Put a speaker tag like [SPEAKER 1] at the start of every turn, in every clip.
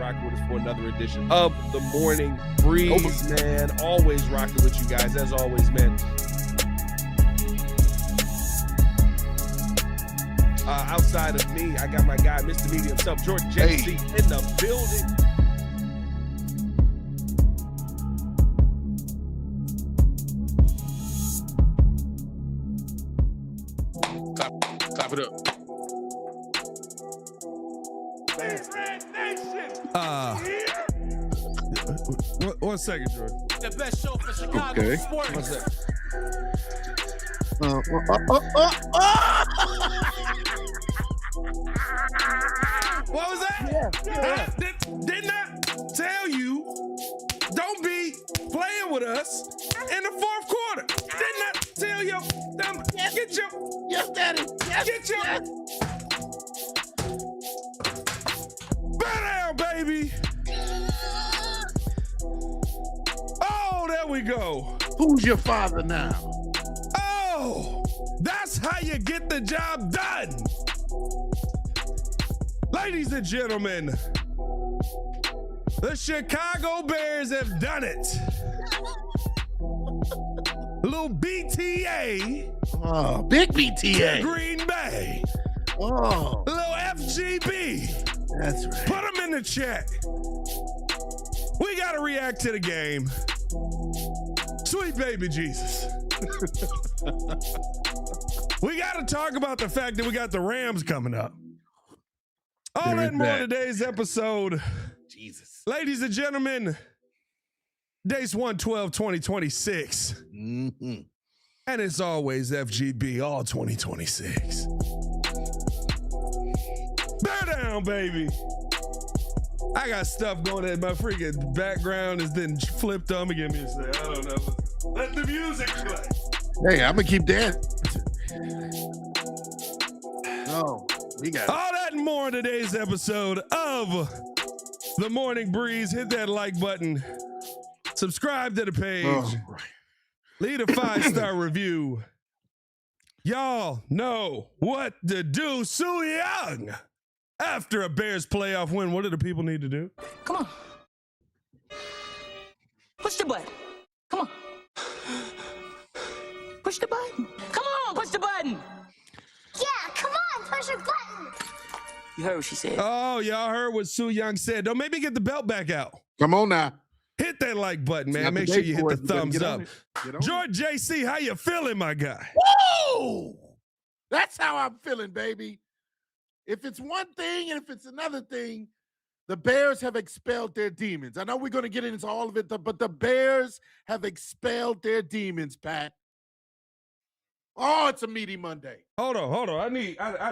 [SPEAKER 1] rocking with us for another edition of the Morning Breeze, man. Always rocking with you guys, as always, man. Outside of me, I got my guy, Mr. Media himself, Jordan JC, in the building.
[SPEAKER 2] Clap it up.
[SPEAKER 1] One second, Jordan.
[SPEAKER 3] The best show for Chicago sports.
[SPEAKER 1] What's that? What was that?
[SPEAKER 3] Yeah.
[SPEAKER 1] Didn't I tell you, don't be playing with us in the fourth quarter? Didn't I tell you? Get your...
[SPEAKER 3] Yes, Daddy. Yes,
[SPEAKER 1] Get your...
[SPEAKER 3] yes.
[SPEAKER 1] Bow down, baby. Oh, there we go.
[SPEAKER 3] Who's your father now?
[SPEAKER 1] Oh, that's how you get the job done. Ladies and gentlemen, the Chicago Bears have done it. Little BTA.
[SPEAKER 3] Oh, big BTA.
[SPEAKER 1] Green Bay.
[SPEAKER 3] Oh,
[SPEAKER 1] Little FGB.
[SPEAKER 3] that's right.
[SPEAKER 1] Put them in the chat. We got to react to the game. Sweet baby Jesus. We got to talk about the fact that we got the Rams coming up. All that and more in today's episode.
[SPEAKER 3] Jesus.
[SPEAKER 1] Ladies and gentlemen, days 1/12/2026.
[SPEAKER 3] Mm-hmm.
[SPEAKER 1] And it's always FGB all 2026. Bear down, baby. I got stuff going in my freaking background is then flipped on me. Give me a second. I don't know. Let the music play.
[SPEAKER 3] Hey, I'm going to keep dancing. Oh, we got it.
[SPEAKER 1] All that and more in today's episode of The Morning Breeze. Hit that like button. Subscribe to the page.
[SPEAKER 3] Oh.
[SPEAKER 1] Leave a 5-star review. Y'all know what to do. Soo Young. After a Bears playoff win, what do the people need to do?
[SPEAKER 4] Come on. Push the button. Come on. Push the button. Come on, push the button.
[SPEAKER 5] Yeah, come on, push your button.
[SPEAKER 4] You heard what she said.
[SPEAKER 1] Oh, y'all heard what Soo Young said. Don't maybe get the belt back out.
[SPEAKER 3] Come on now.
[SPEAKER 1] Hit that like button, man. Make sure you hit the thumbs up. George JC, how you feeling, my guy?
[SPEAKER 3] Woo! That's how I'm feeling, baby. If it's one thing and if it's another thing, the Bears have expelled their demons. I know we're going to get into all of it, but the Bears have expelled their demons, Pat. Oh, it's a meaty Monday.
[SPEAKER 1] Hold on. I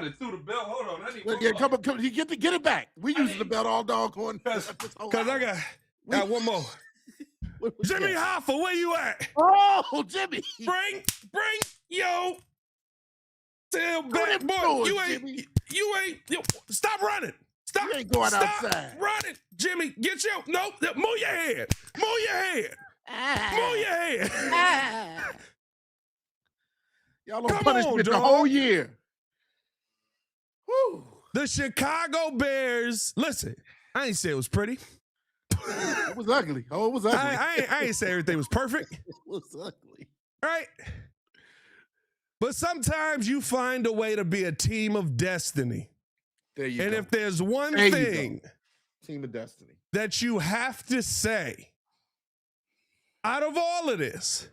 [SPEAKER 1] done threw the belt. Hold on. I need
[SPEAKER 3] Yeah, come on. You get it back. We using the belt all doggone.
[SPEAKER 1] Because I got one more. Jimmy Hoffa, where you at?
[SPEAKER 3] Oh, Jimmy.
[SPEAKER 1] Bring yo. Tell back,
[SPEAKER 3] him
[SPEAKER 1] boy.
[SPEAKER 3] through it,
[SPEAKER 1] You ain't. Stop running. Stop.
[SPEAKER 3] You ain't going
[SPEAKER 1] Stop
[SPEAKER 3] outside.
[SPEAKER 1] running, Jimmy. Get your nope. Move your head. Move your head. Move your head.
[SPEAKER 3] Y'all don't
[SPEAKER 1] Come
[SPEAKER 3] punish
[SPEAKER 1] on,
[SPEAKER 3] me the
[SPEAKER 1] dog.
[SPEAKER 3] whole year. Whew.
[SPEAKER 1] The Chicago Bears. Listen, I ain't say it was pretty.
[SPEAKER 3] It was ugly. Oh, it was ugly.
[SPEAKER 1] I ain't say everything was perfect.
[SPEAKER 3] It was ugly.
[SPEAKER 1] Right? But sometimes you find a way to be a team of destiny.
[SPEAKER 3] There you
[SPEAKER 1] And
[SPEAKER 3] go.
[SPEAKER 1] if there's one
[SPEAKER 3] There you
[SPEAKER 1] thing
[SPEAKER 3] Team of Destiny.
[SPEAKER 1] that you have to say out of all of this,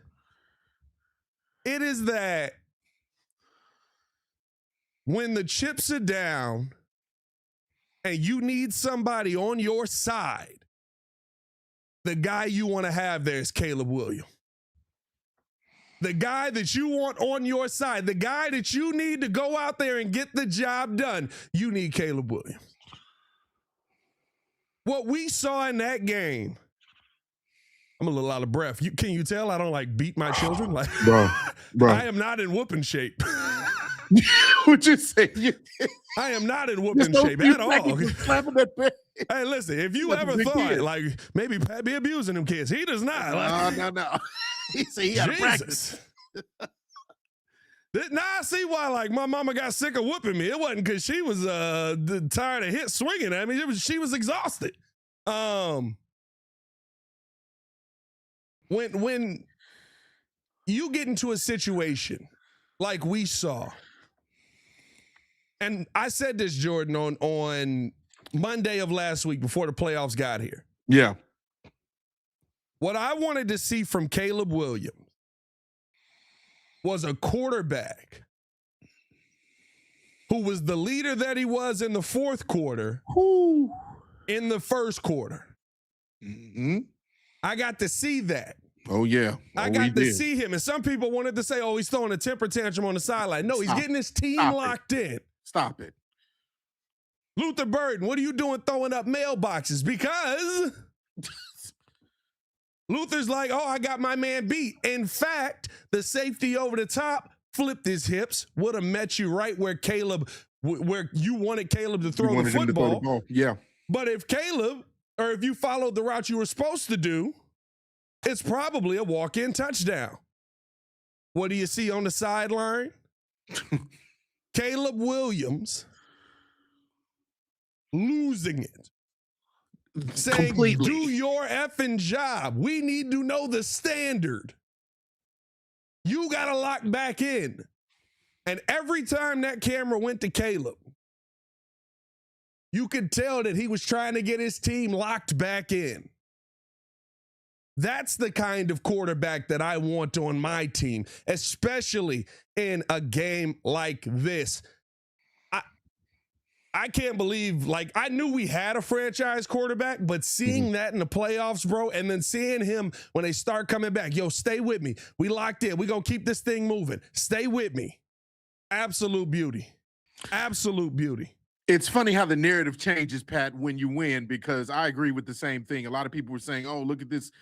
[SPEAKER 1] it is that when the chips are down and you need somebody on your side, the guy you want to have there is Caleb Williams. The guy that you want on your side, the guy that you need to go out there and get the job done, you need Caleb Williams. What we saw in that game, I'm a little out of breath. Can you tell I don't like beat my children? Like,
[SPEAKER 3] Bro.
[SPEAKER 1] I am not in whooping shape.
[SPEAKER 3] What you say?
[SPEAKER 1] I am not in whooping shape at all.
[SPEAKER 3] Slapping that bear.
[SPEAKER 1] Hey, listen, if you
[SPEAKER 3] That's a
[SPEAKER 1] ever
[SPEAKER 3] big
[SPEAKER 1] thought,
[SPEAKER 3] kid.
[SPEAKER 1] like, maybe Pat be abusing them kids, he does not. Like,
[SPEAKER 3] No. He said he had to practice.
[SPEAKER 1] Now I see why, like, my mama got sick of whooping me. It wasn't because she was tired of swinging at me. She was exhausted. When you get into a situation like we saw, and I said this, Jordan, on Monday of last week before the playoffs got here.
[SPEAKER 3] Yeah.
[SPEAKER 1] What I wanted to see from Caleb Williams was a quarterback who was the leader that he was in the fourth quarter, in the first quarter.
[SPEAKER 3] Mm-hmm.
[SPEAKER 1] I got to see that.
[SPEAKER 3] Oh, yeah.
[SPEAKER 1] I got to see him. And some people wanted to say, oh, he's throwing a temper tantrum on the sideline. No, he's getting his team locked in.
[SPEAKER 3] Stop it.
[SPEAKER 1] Luther Burden, what are you doing throwing up mailboxes? Because Luther's like, oh, I got my man beat. In fact, the safety over the top flipped his hips, would have met you right where where you wanted Caleb to throw the football.
[SPEAKER 3] Yeah.
[SPEAKER 1] But if you followed the route you were supposed to do, it's probably a walk-in touchdown. What do you see on the sideline? Caleb Williams losing it. Saying,
[SPEAKER 3] completely.
[SPEAKER 1] Do your effing job. We need to know the standard. You got to lock back in. And every time that camera went to Caleb, you could tell that he was trying to get his team locked back in. That's the kind of quarterback that I want on my team, especially in a game like this. I can't believe, like, I knew we had a franchise quarterback, but seeing that in the playoffs, bro, and then seeing him when they start coming back, yo, stay with me. We locked in. We're going to keep this thing moving. Stay with me. Absolute beauty. Absolute beauty.
[SPEAKER 3] It's funny how the narrative changes, Pat, when you win, because I agree with the same thing. A lot of people were saying, oh, look at this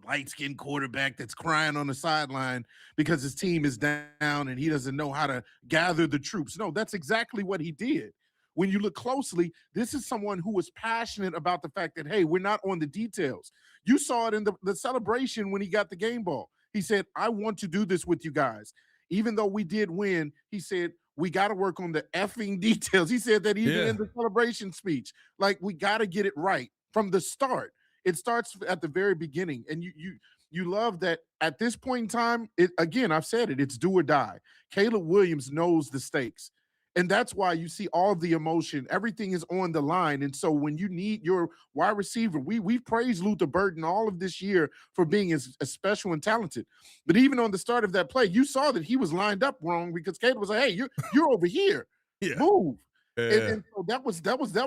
[SPEAKER 3] light-skinned quarterback that's crying on the sideline because his team is down and he doesn't know how to gather the troops. No, that's exactly what he did. When you look closely, this is someone who was passionate about the fact that, hey, we're not on the details. You saw it in the celebration when he got the game ball. He said, I want to do this with you guys. Even though we did win, he said, we got to work on the effing details. He said that even in the celebration speech. Like, we got to get it right from the start. It starts at the very beginning. And you love that at this point in time, again, I've said it, it's do or die. Caleb Williams knows the stakes. And that's why you see all the emotion. Everything is on the line. And so when you need your wide receiver, we've praised Luther Burden all of this year for being as special and talented. But even on the start of that play, you saw that he was lined up wrong because Caleb was like, hey, you're over here. Move. And so that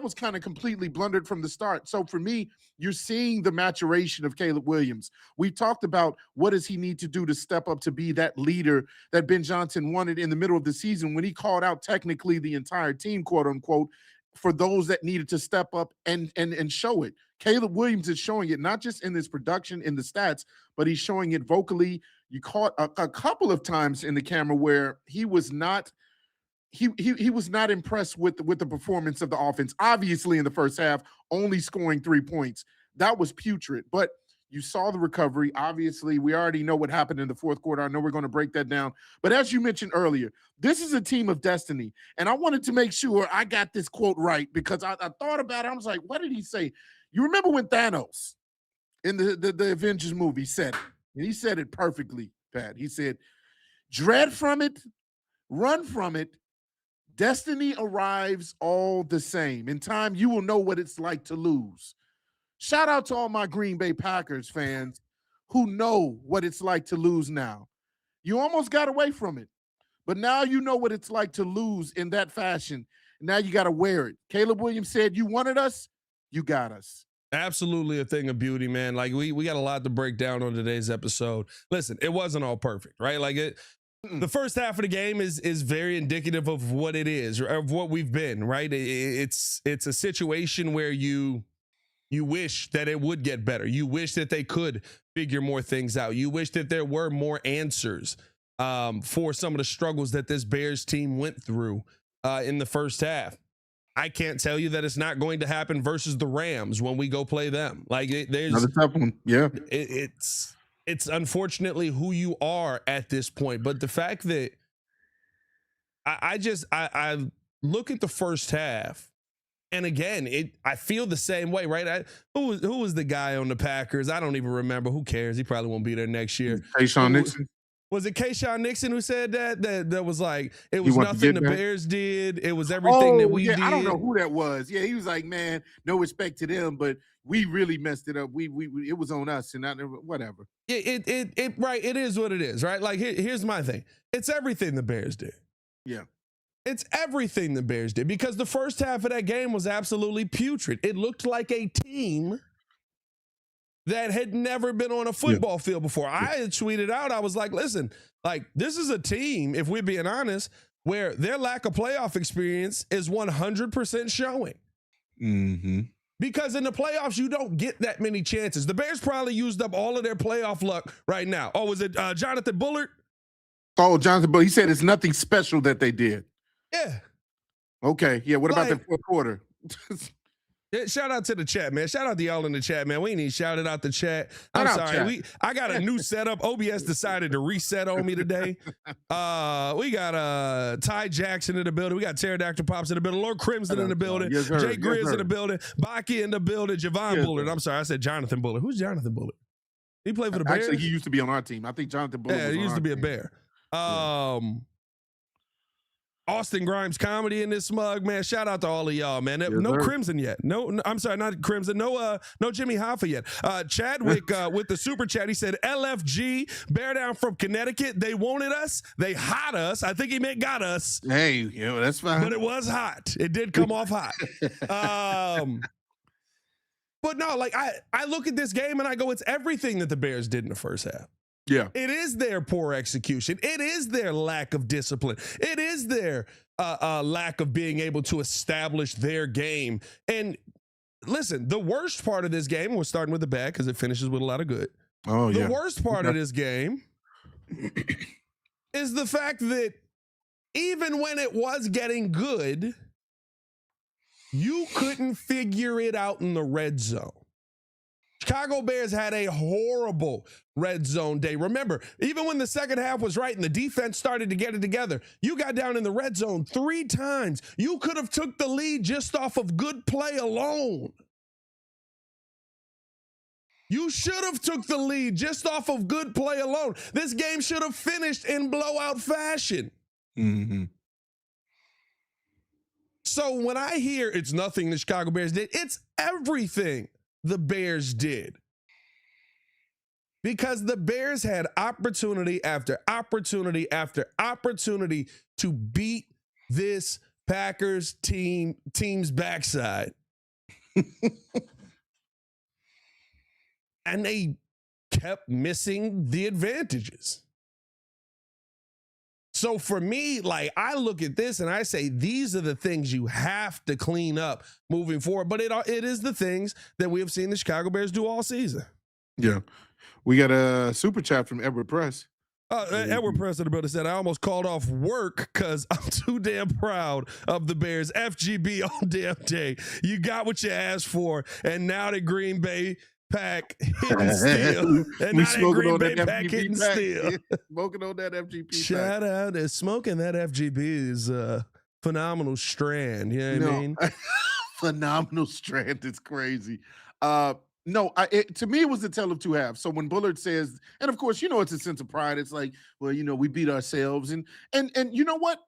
[SPEAKER 3] was kind of completely blundered from the start. So for me, you're seeing the maturation of Caleb Williams. We talked about what does he need to do to step up to be that leader that Ben Johnson wanted in the middle of the season when he called out technically the entire team, quote unquote, for those that needed to step up and show it. Caleb Williams is showing it not just in his production, in the stats, but he's showing it vocally. You caught a couple of times in the camera where he was not he was not impressed with the performance of the offense. Obviously, in the first half, only scoring 3 points. That was putrid. But you saw the recovery. Obviously, we already know what happened in the fourth quarter. I know we're going to break that down. But as you mentioned earlier, this is a team of destiny. And I wanted to make sure I got this quote right because I thought about it. I was like, what did he say? You remember when Thanos in the Avengers movie said it? And he said it perfectly, Pat. He said, dread from it, run from it, destiny arrives all the same. In time, you will know what it's like to lose. Shout out to all my Green Bay Packers fans who know what it's like to lose now. You almost got away from it, but now you know what it's like to lose in that fashion. Now you got to wear it. Caleb Williams said, you wanted us, you got us.
[SPEAKER 1] Absolutely a thing of beauty, man. Like we got a lot to break down on today's episode. Listen, it wasn't all perfect, right? Like the first half of the game is very indicative of what it is, of what we've been, right? It's a situation where you wish that it would get better. You wish that they could figure more things out. You wish that there were more answers for some of the struggles that this Bears team went through in the first half. I can't tell you that it's not going to happen versus the Rams when we go play them. Like there's
[SPEAKER 3] another tough one. Yeah,
[SPEAKER 1] it's unfortunately who you are at this point. But the fact that I look at the first half And again, I feel the same way, right? Who was the guy on the Packers? I don't even remember. Who cares? He probably won't be there next year.
[SPEAKER 3] Tayshaun Nixon.
[SPEAKER 1] Was it Kayshawn Nixon who said that was like, it was nothing the Bears did. It was everything that we did.
[SPEAKER 3] I don't know who that was. Yeah, he was like, man, no respect to them, but we really messed it up. We it was on us and not whatever.
[SPEAKER 1] Right. It is what it is, right? Like here's my thing. It's everything the Bears did.
[SPEAKER 3] Yeah.
[SPEAKER 1] It's everything the Bears did because the first half of that game was absolutely putrid. It looked like a team that had never been on a football field before. I had tweeted out, I was like, listen, like this is a team, if we're being honest, where their lack of playoff experience is 100% showing.
[SPEAKER 3] Mm-hmm.
[SPEAKER 1] Because in the playoffs, you don't get that many chances. The Bears probably used up all of their playoff luck right now. Oh, was it Jonathan Bullard?
[SPEAKER 3] Oh, Jonathan Bullard. He said it's nothing special that they did.
[SPEAKER 1] Yeah.
[SPEAKER 3] Okay. Yeah. What about the fourth quarter?
[SPEAKER 1] Yeah, shout out to the chat, man. Shout out to y'all in the chat, man. We ain't even shouted out the chat. I'm sorry. I got a new setup. OBS decided to reset on me today. We got Ty Jackson in the building. We got Pterodactyl Pops in the building. Lord Crimson in the building.
[SPEAKER 3] Yes,
[SPEAKER 1] Jay Grizz in the building. Baki in the building. Javon Bullard. I'm sorry. I said Jonathan Bullard. Who's Jonathan Bullard? He played for the Bears?
[SPEAKER 3] Actually, he used to be on our team. I think Jonathan Bullard was
[SPEAKER 1] he
[SPEAKER 3] on
[SPEAKER 1] used
[SPEAKER 3] our
[SPEAKER 1] to be
[SPEAKER 3] team.
[SPEAKER 1] a Bear. Austin Grimes comedy in this smug, man. Shout out to all of y'all, man. No Crimson yet. No, I'm sorry, not Crimson. No Jimmy Hoffa yet. Chadwick with the super chat, he said, LFG, bear down from Connecticut. They wanted us. They hot us. I think he meant got us.
[SPEAKER 3] Hey, that's fine.
[SPEAKER 1] But it was hot. It did come off hot. But no, like I look at this game and I go, it's everything that the Bears did in the first half.
[SPEAKER 3] Yeah.
[SPEAKER 1] It is their poor execution. It is their lack of discipline. It is their lack of being able to establish their game. And listen, the worst part of this game, we're starting with the bad because it finishes with a lot of good.
[SPEAKER 3] Oh, yeah.
[SPEAKER 1] The worst part of this game is the fact that even when it was getting good, you couldn't figure it out in the red zone. Chicago Bears had a horrible red zone day. Remember, even when the second half was right and the defense started to get it together, you got down in the red zone 3 times. You could have took the lead just off of good play alone. You should have took the lead just off of good play alone. This game should have finished in blowout fashion.
[SPEAKER 3] Mm-hmm.
[SPEAKER 1] So when I hear it's nothing the Chicago Bears did, it's everything the Bears did. Because the Bears had opportunity after opportunity after opportunity to beat this Packers team's backside. And they kept missing the advantages. So for me, like, I look at this and I say, these are the things you have to clean up moving forward. But it is the things that we have seen the Chicago Bears do all season.
[SPEAKER 3] Yeah. We got a super chat from Edward Press.
[SPEAKER 1] Edward Press in the building said, I almost called off work because I'm too damn proud of the Bears. FGB all damn day. You got what you asked for. And now the Green Bay Pack hitting steel. And
[SPEAKER 3] we
[SPEAKER 1] now
[SPEAKER 3] smoking
[SPEAKER 1] Green
[SPEAKER 3] on
[SPEAKER 1] Bay
[SPEAKER 3] that
[SPEAKER 1] Pack
[SPEAKER 3] FGB
[SPEAKER 1] hitting
[SPEAKER 3] pack.
[SPEAKER 1] steel.
[SPEAKER 3] Yeah, smoking on that FGB
[SPEAKER 1] Shout
[SPEAKER 3] pack.
[SPEAKER 1] out to smoking that FGB is a phenomenal strand. You know what I mean?
[SPEAKER 3] Phenomenal strand. It's crazy. To me, it was a tale of two halves. So when Bullard says, and of course, it's a sense of pride. It's like, well, we beat ourselves. And you know what?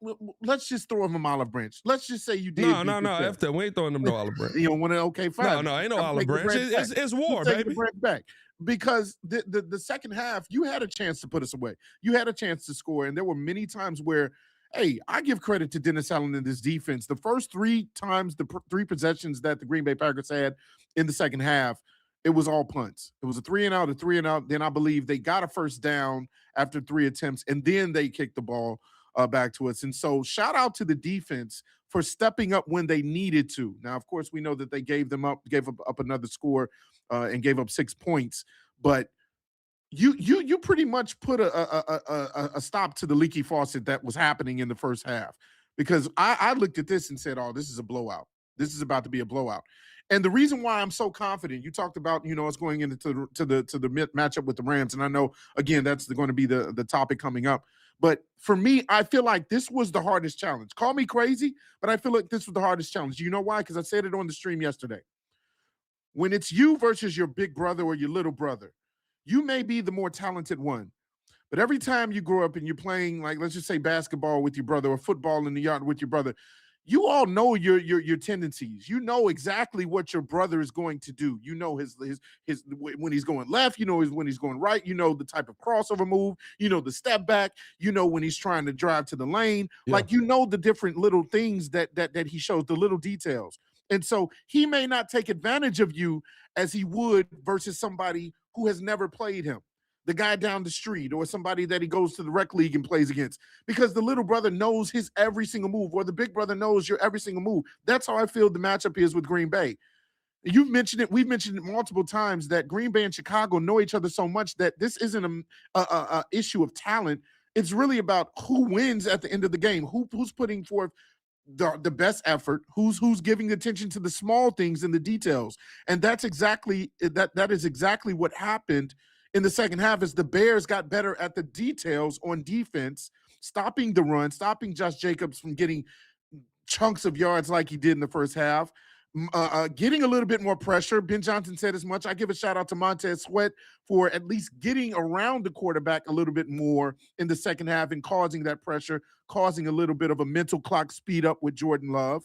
[SPEAKER 3] Let's just throw him an olive branch. Let's just say you did.
[SPEAKER 1] No. After we ain't throwing them no olive branch.
[SPEAKER 3] You don't want to? Okay, fine.
[SPEAKER 1] No, ain't no olive branch. It's war,
[SPEAKER 3] take
[SPEAKER 1] baby.
[SPEAKER 3] the branch back. Because the second half, you had a chance to put us away. You had a chance to score. And there were many times where, hey, I give credit to Dennis Allen and this defense. The first 3 times, the 3 possessions that the Green Bay Packers had in the second half, it was all punts. It was a 3-and-out, a 3-and-out. Then I believe they got a first down after 3 attempts, and then they kicked the ball back to us. And so shout out to the defense for stepping up when they needed to. Now, of course, we know that they gave up another score and gave up 6 points. But you pretty much put a stop to the leaky faucet that was happening in the first half. Because I looked at this and said, oh, this is a blowout. This is about to be a blowout. And the reason why I'm so confident, you talked about, us going into the matchup with the Rams. And I know, again, that's going to be the topic coming up. But for me, I feel like this was the hardest challenge. Call me crazy, but I feel like this was the hardest challenge. You know why? Because I said it on the stream yesterday. When it's you versus your big brother or your little brother, you may be the more talented one. But every time you grow up and you're playing, like, let's just say basketball with your brother or football in the yard with your brother, you all know your tendencies. You know exactly what your brother is going to do. You know his when he's going left. You know when he's going right. You know the type of crossover move. You know the step back. You know when he's trying to drive to the lane.
[SPEAKER 1] Yeah.
[SPEAKER 3] Like, you know the different little things that he shows, the little details. And so he may not take advantage of you as he would versus somebody who has never played him, the guy down the street, or somebody that he goes to the rec league and plays against, because the little brother knows his every single move, or the big brother knows your every single move. That's how I feel the matchup is with Green Bay. You've mentioned it. We've mentioned it multiple times that Green Bay and Chicago know each other so much that this isn't a issue of talent. It's really about who wins at the end of the game, who's putting forth the best effort, who's giving attention to the small things and the details. And that's exactly that is exactly what happened in the second half, as the Bears got better at the details on defense, stopping the run, stopping Josh Jacobs from getting chunks of yards like he did in the first half, getting a little bit more pressure. Ben Johnson said as much. I give a shout out to Montez Sweat for at least getting around the quarterback a little bit more in the second half and causing that pressure, causing a little bit of a mental clock speed up with Jordan Love.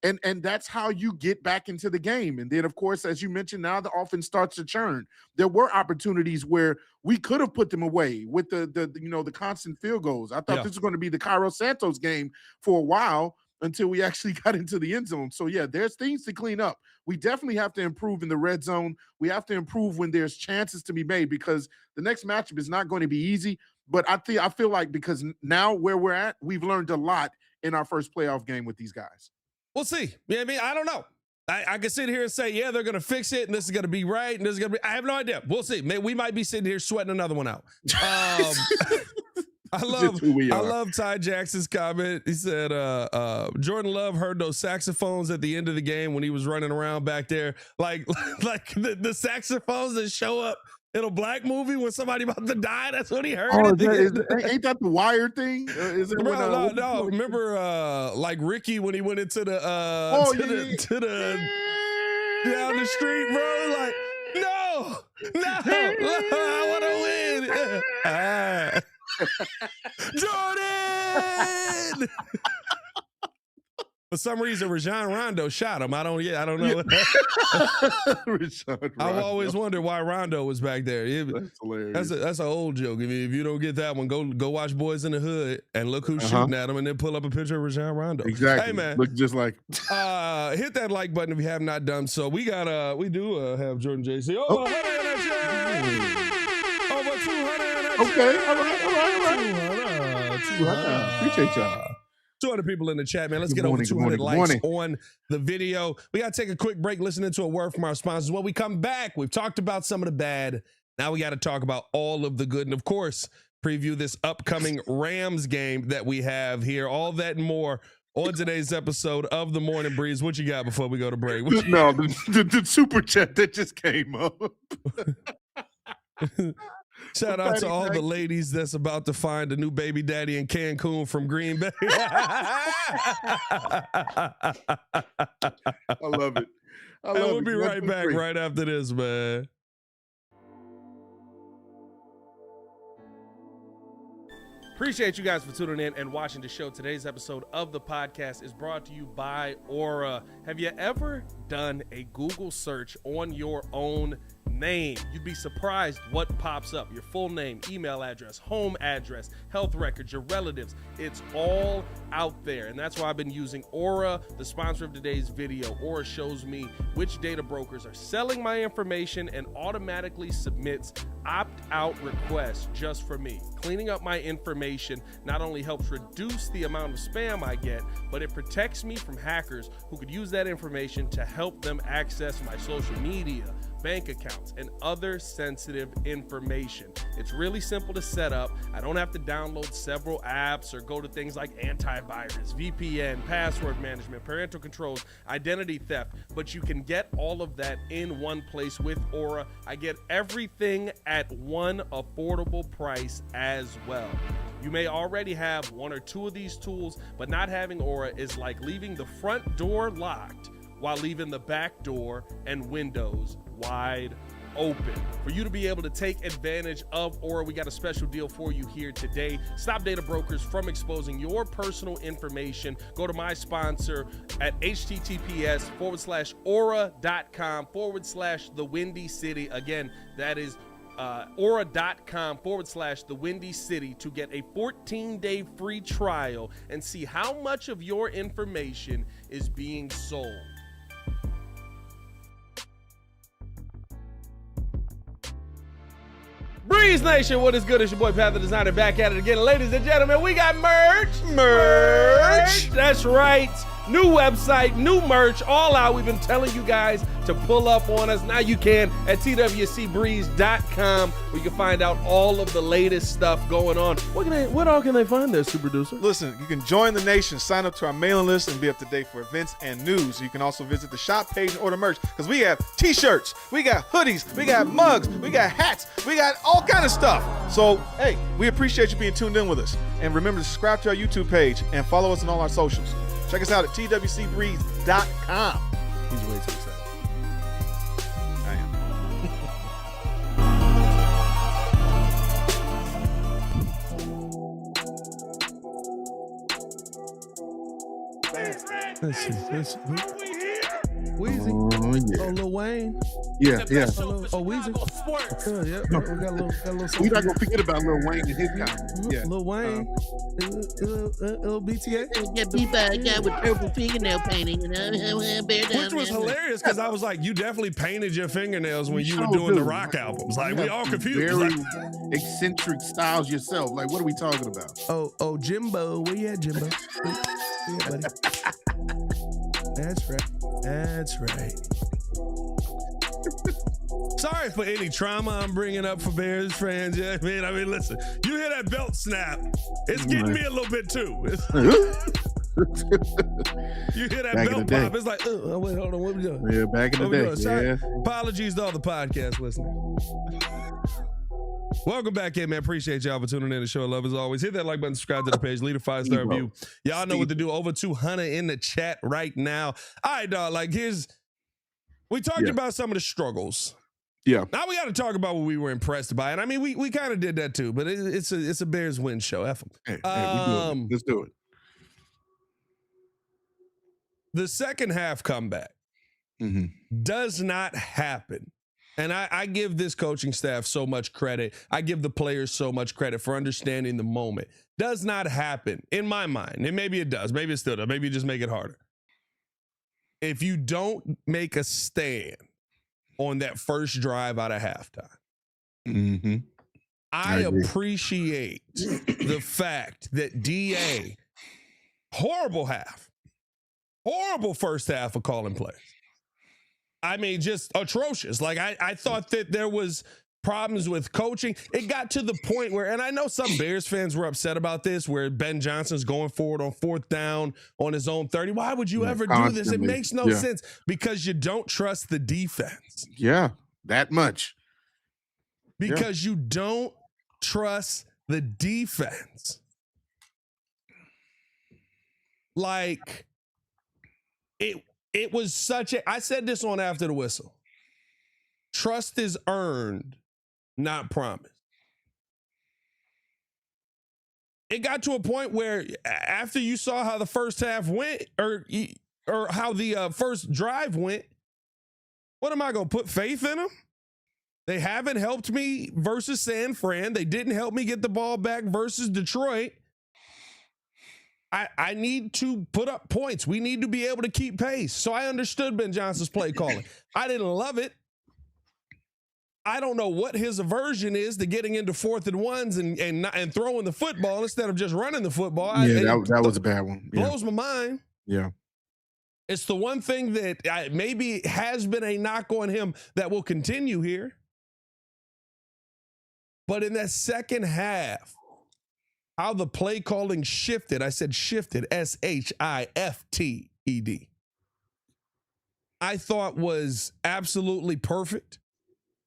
[SPEAKER 3] And that's how you get back into the game. And then, of course, as you mentioned, now the offense starts to churn. There were opportunities where we could have put them away with the constant field goals. I thought this was going to be the Cairo Santos game for a while until we actually got into the end zone. So, yeah, there's things to clean up. We definitely have to improve in the red zone. We have to improve when there's chances to be made, because the next matchup is not going to be easy. But I feel like because now where we're at, we've learned a lot in our first playoff game with these guys.
[SPEAKER 1] We'll see. I mean, I don't know. I can sit here and say, yeah, they're going to fix it, and this is going to be right, and this is going to be – I have no idea. We'll see. We might be sitting here sweating another one out. I love Ty Jackson's comment. He said, Jordan Love heard those saxophones at the end of the game when he was running around back there. Like the saxophones that show up in a black movie when somebody about to die. That's what he heard.
[SPEAKER 3] Oh, ain't that the Wire thing? Is it
[SPEAKER 1] no. Remember, like Ricky when he went into the down the street, bro. Like, no, I want to win. Jordan. For some reason, Rajon Rondo shot him. I don't know. I've always wondered why Rondo was back there.
[SPEAKER 3] That's hilarious.
[SPEAKER 1] That's an old joke. I mean, if you don't get that one, go watch Boys in the Hood and look who's shooting at him, and then pull up a picture of Rajon Rondo.
[SPEAKER 3] Exactly.
[SPEAKER 1] Hey man,
[SPEAKER 3] look just like.
[SPEAKER 1] Hit that like button if you have not done so. We do have Jordan JC. Over 100 in that chat. Over 200.
[SPEAKER 3] Okay. All right. 200. Appreciate y'all.
[SPEAKER 1] 200 people in the chat, man. Let's get over 200 likes on the video. We got to take a quick break, listening to a word from our sponsors. When we come back, we've talked about some of the bad. Now we got to talk about all of the good. And, of course, preview this upcoming Rams game that we have here. All that and more on today's episode of The Morning Breeze. What you got before we go to break?
[SPEAKER 3] No, the super chat that just came up.
[SPEAKER 1] Shout out to all the ladies that's about to find a new baby daddy in Cancun from Green Bay.
[SPEAKER 3] I love it.
[SPEAKER 1] We'll be right back right after this, man. Appreciate you guys for tuning in and watching the show. Today's episode of the podcast is brought to you by Aura. Have you ever done a Google search on your own name? You'd be surprised what pops up. Your full name, email address, home address, health records, your relatives. It's all out there. And that's why I've been using Aura, the sponsor of today's video. Aura shows me which data brokers are selling my information and automatically submits opt-out requests just for me. Cleaning up my information not only helps reduce the amount of spam I get, but it protects me from hackers who could use that information to help them access my social media, bank accounts, and other sensitive information. It's really simple to set up. I don't have to download several apps or go to things like antivirus, VPN, password management, parental controls, identity theft, but you can get all of that in one place with Aura. I get everything at one affordable price as well. You may already have one or two of these tools, but not having Aura is like leaving the front door locked while leaving the back door and windows wide open. For you to be able to take advantage of Aura, we got a special deal for you here today. Stop data brokers from exposing your personal information. Go to my sponsor at https://aura.com/the Windy City. Again, that is aura.com/the Windy City to get a 14-day free trial and see how much of your information is being sold. Breeze Nation, what is good? It's your boy Pat the Designer back at it again. Ladies and gentlemen, we got merch. That's right. New website, new merch, all out. We've been telling you guys to pull up on us. Now you can at twcbreeze.com, where you can find out all of the latest stuff going on. What all can they find there, Super Producer?
[SPEAKER 6] Listen, you can join the nation, sign up to our mailing list, and be up to date for events and news. You can also visit the shop page and order merch, because we have t-shirts, we got hoodies, we got mugs, we got hats, we got all kind of stuff. So, hey, we appreciate you being tuned in with us. And remember to subscribe to our YouTube page and follow us on all our socials. Check us out at twcbreeze.com.
[SPEAKER 1] He's way too excited.
[SPEAKER 6] I am.
[SPEAKER 1] Let's see. Weezy.
[SPEAKER 3] Oh, yeah.
[SPEAKER 1] Oh, Lil Wayne.
[SPEAKER 3] Yeah.
[SPEAKER 1] Oh, Weezy. Yeah. We got a little
[SPEAKER 3] We're not going to forget about Lil Wayne and his comment. Yeah.
[SPEAKER 1] Lil Wayne. Little BTA.
[SPEAKER 7] Get beat by a guy with purple fingernail painting, you know.
[SPEAKER 1] Which was hilarious because I was like, you definitely painted your fingernails when you were doing the rock albums. Like, we all confused.
[SPEAKER 3] Very
[SPEAKER 1] Like,
[SPEAKER 3] eccentric styles yourself. Like, what are we talking about?
[SPEAKER 1] oh, Jimbo. Where you at, Jimbo? Yeah, buddy. That's right. Sorry for any trauma I'm bringing up for Bears fans. Yeah, I mean, listen, you hear that belt snap, it's getting me a little bit too. You hear that belt pop, it's like, oh, wait, hold on, what we doing?
[SPEAKER 3] Yeah, back in the day.
[SPEAKER 1] Sorry.
[SPEAKER 3] Yeah.
[SPEAKER 1] Apologies to all the podcast listeners. Welcome back in, man. Appreciate y'all for tuning in to show love as always. Hit that like button, subscribe to the page, leave a 5-star review. Y'all know what to do. Over 200 in the chat right now. All right, dog. Like, we talked about some of the struggles.
[SPEAKER 3] Yeah.
[SPEAKER 1] Now we got to talk about what we were impressed by, and I mean, we kind of did that too. But it's a Bears win show. F them.
[SPEAKER 3] Hey, we do it. Let's do it.
[SPEAKER 1] The second half comeback does not happen. And I give this coaching staff so much credit. I give the players so much credit for understanding the moment. Does not happen in my mind. And maybe it does. Maybe it still does. Maybe you just make it harder. If you don't make a stand on that first drive out of halftime, I appreciate the fact that DA, horrible first half of calling plays. I mean, just atrocious. Like, I thought that there was problems with coaching. It got to the point where, and I know some Bears fans were upset about this, where Ben Johnson's going forward on 4th down on his own 30. Why would you ever do this? It makes no sense, because you don't trust the defense.
[SPEAKER 3] Yeah, that much.
[SPEAKER 1] Because you don't trust the defense. Like, it was such a, I said this on After the Whistle. Trust is earned, not promised. It got to a point where after you saw how the first half went, or how the first drive went, what am I going to put faith in them? They haven't helped me versus San Fran. They didn't help me get the ball back versus Detroit. I need to put up points. We need to be able to keep pace. So I understood Ben Johnson's play calling. I didn't love it. I don't know what his aversion is to getting into 4th and 1s and throwing the football instead of just running the football.
[SPEAKER 3] That was a bad one. Yeah.
[SPEAKER 1] Blows my mind.
[SPEAKER 3] Yeah.
[SPEAKER 1] It's the one thing that maybe has been a knock on him that will continue here. But in that second half, how the play calling shifted, I said shifted, shifted, I thought was absolutely perfect.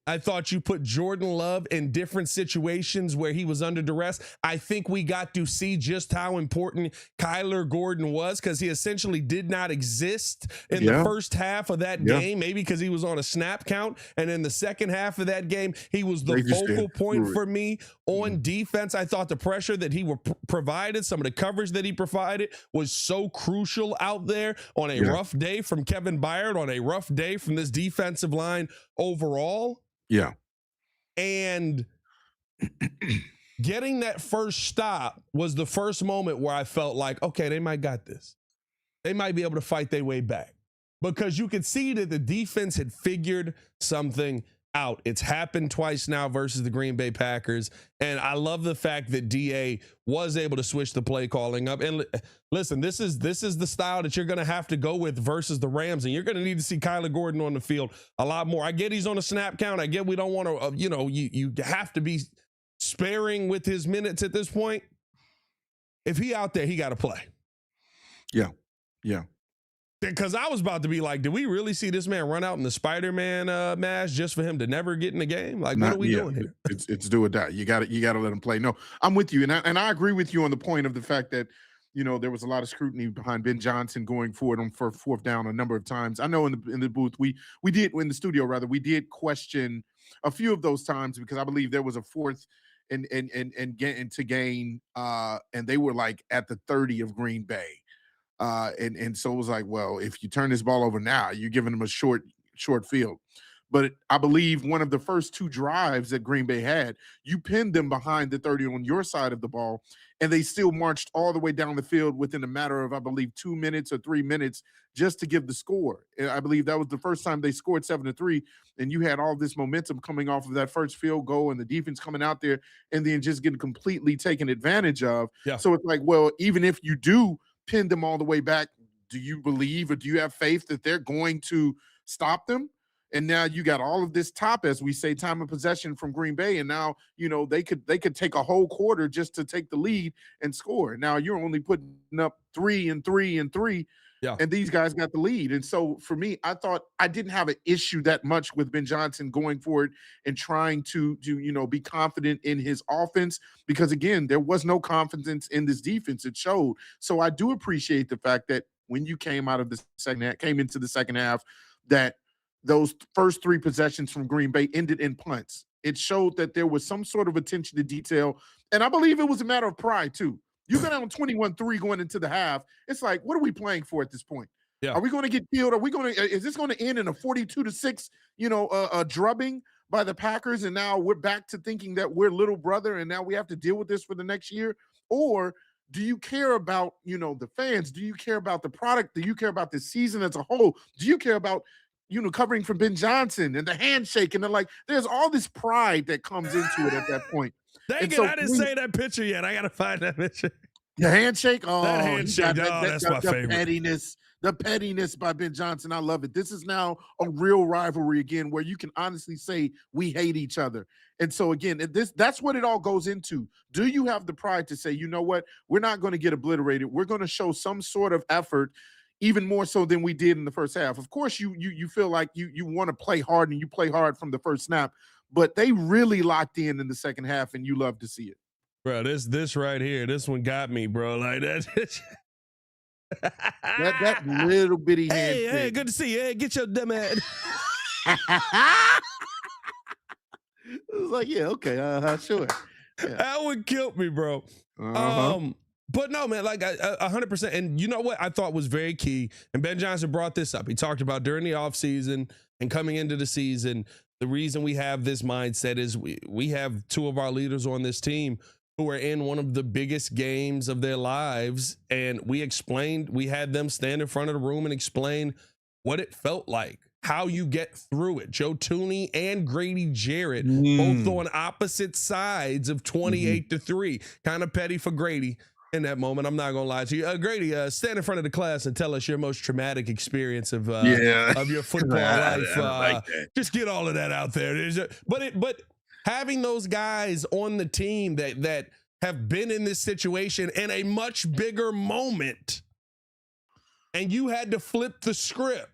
[SPEAKER 1] I thought you put Jordan Love in different situations where he was under duress. I think we got to see just how important Kyler Gordon was, because he essentially did not exist in the first half of that game, maybe because he was on a snap count. And in the second half of that game, he was the focal point for me on defense. I thought the pressure that he provided, some of the coverage that he provided was so crucial out there on a rough day from Kevin Byard, on a rough day from this defensive line overall.
[SPEAKER 3] Yeah.
[SPEAKER 1] And getting that first stop was the first moment where I felt like, okay, they might got this. They might be able to fight their way back, because you could see that the defense had figured something out. It's happened twice now versus the Green Bay Packers. And I love the fact that DA was able to switch the play calling up. And listen, this is the style that you're going to have to go with versus the Rams. And you're going to need to see Kyler Gordon on the field a lot more. I get he's on a snap count. I get we don't want to, you have to be sparing with his minutes at this point. If he out there, he got to play.
[SPEAKER 3] Yeah. Yeah.
[SPEAKER 1] Because I was about to be like, did we really see this man run out in the Spider-Man mask just for him to never get in the game? Like, what are we doing here?
[SPEAKER 3] It's do or die. You got to let him play. No, I'm with you, and I agree with you on the point of the fact that there was a lot of scrutiny behind Ben Johnson going forward on for fourth down a number of times. I know in the booth we did, in the studio rather, we did question a few of those times, because I believe there was a fourth and getting to gain, and they were like at the 30 of Green Bay. And so it was like, well, if you turn this ball over now, you're giving them a short field. But I believe one of the first two drives that Green Bay had, you pinned them behind the 30 on your side of the ball, and they still marched all the way down the field within a matter of, I believe, 2 minutes or 3 minutes just to give the score. And I believe that was the first time they scored 7-3, and you had all this momentum coming off of that first field goal and the defense coming out there and then just getting completely taken advantage of.
[SPEAKER 1] Yeah.
[SPEAKER 3] So it's like, well, even if you do pin them all the way back, do you believe or do you have faith that they're going to stop them? And now you got all of this as we say, time of possession from Green Bay, and now they could take a whole quarter just to take the lead and score. Now you're only putting up 3 and 3 and 3.
[SPEAKER 1] Yeah.
[SPEAKER 3] And these guys got the lead. And so for me, I thought I didn't have an issue that much with Ben Johnson going forward and trying to be confident in his offense, because again, there was no confidence in this defense. It showed. So I do appreciate the fact that when you came into the second half, that those first 3 possessions from Green Bay ended in punts. It showed that there was some sort of attention to detail. And I believe it was a matter of pride too. You got on 21-3 going into the half. It's like, what are we playing for at this point?
[SPEAKER 1] Yeah.
[SPEAKER 3] Are we going to get killed? Is this going to end in a 42-6, drubbing by the Packers? And now we're back to thinking that we're little brother and now we have to deal with this for the next year? Or do you care about, the fans? Do you care about the product? Do you care about the season as a whole? Do you care about, covering for Ben Johnson and the handshake? And they're like, there's all this pride that comes into it at that point.
[SPEAKER 1] I didn't say that picture yet. I got to find that picture.
[SPEAKER 3] The handshake? Oh,
[SPEAKER 1] that handshake. That's my favorite.
[SPEAKER 3] The pettiness by Ben Johnson. I love it. This is now a real rivalry again, where you can honestly say we hate each other. And so again, that's what it all goes into. Do you have the pride to say, you know what? We're not going to get obliterated. We're going to show some sort of effort, even more so than we did in the first half. Of course, you feel like you want to play hard, and you play hard from the first snap, but they really locked in the second half, and you love to see it.
[SPEAKER 1] Bro, this right here, this one got me, bro. Like that.
[SPEAKER 3] that little bitty hand.
[SPEAKER 1] Hey, good to see you. Hey, get your dumb ass.
[SPEAKER 3] It was like, yeah, okay, sure. Yeah.
[SPEAKER 1] That one killed me, bro. But no, man, like 100%. And you know what I thought was very key, and Ben Johnson brought this up. He talked about during the offseason and coming into the season, the reason we have this mindset is we have 2 of our leaders on this team who are in one of the biggest games of their lives. And we had them stand in front of the room and explain what it felt like, how you get through it. Joe Tooney and Grady Jarrett, both on opposite sides of 28-3. Kind of petty for Grady in that moment. I'm not gonna lie to you. Grady, stand in front of the class and tell us your most traumatic experience of your football life. Just get all of that out there. But having those guys on the team that have been in this situation in a much bigger moment, and you had to flip the script.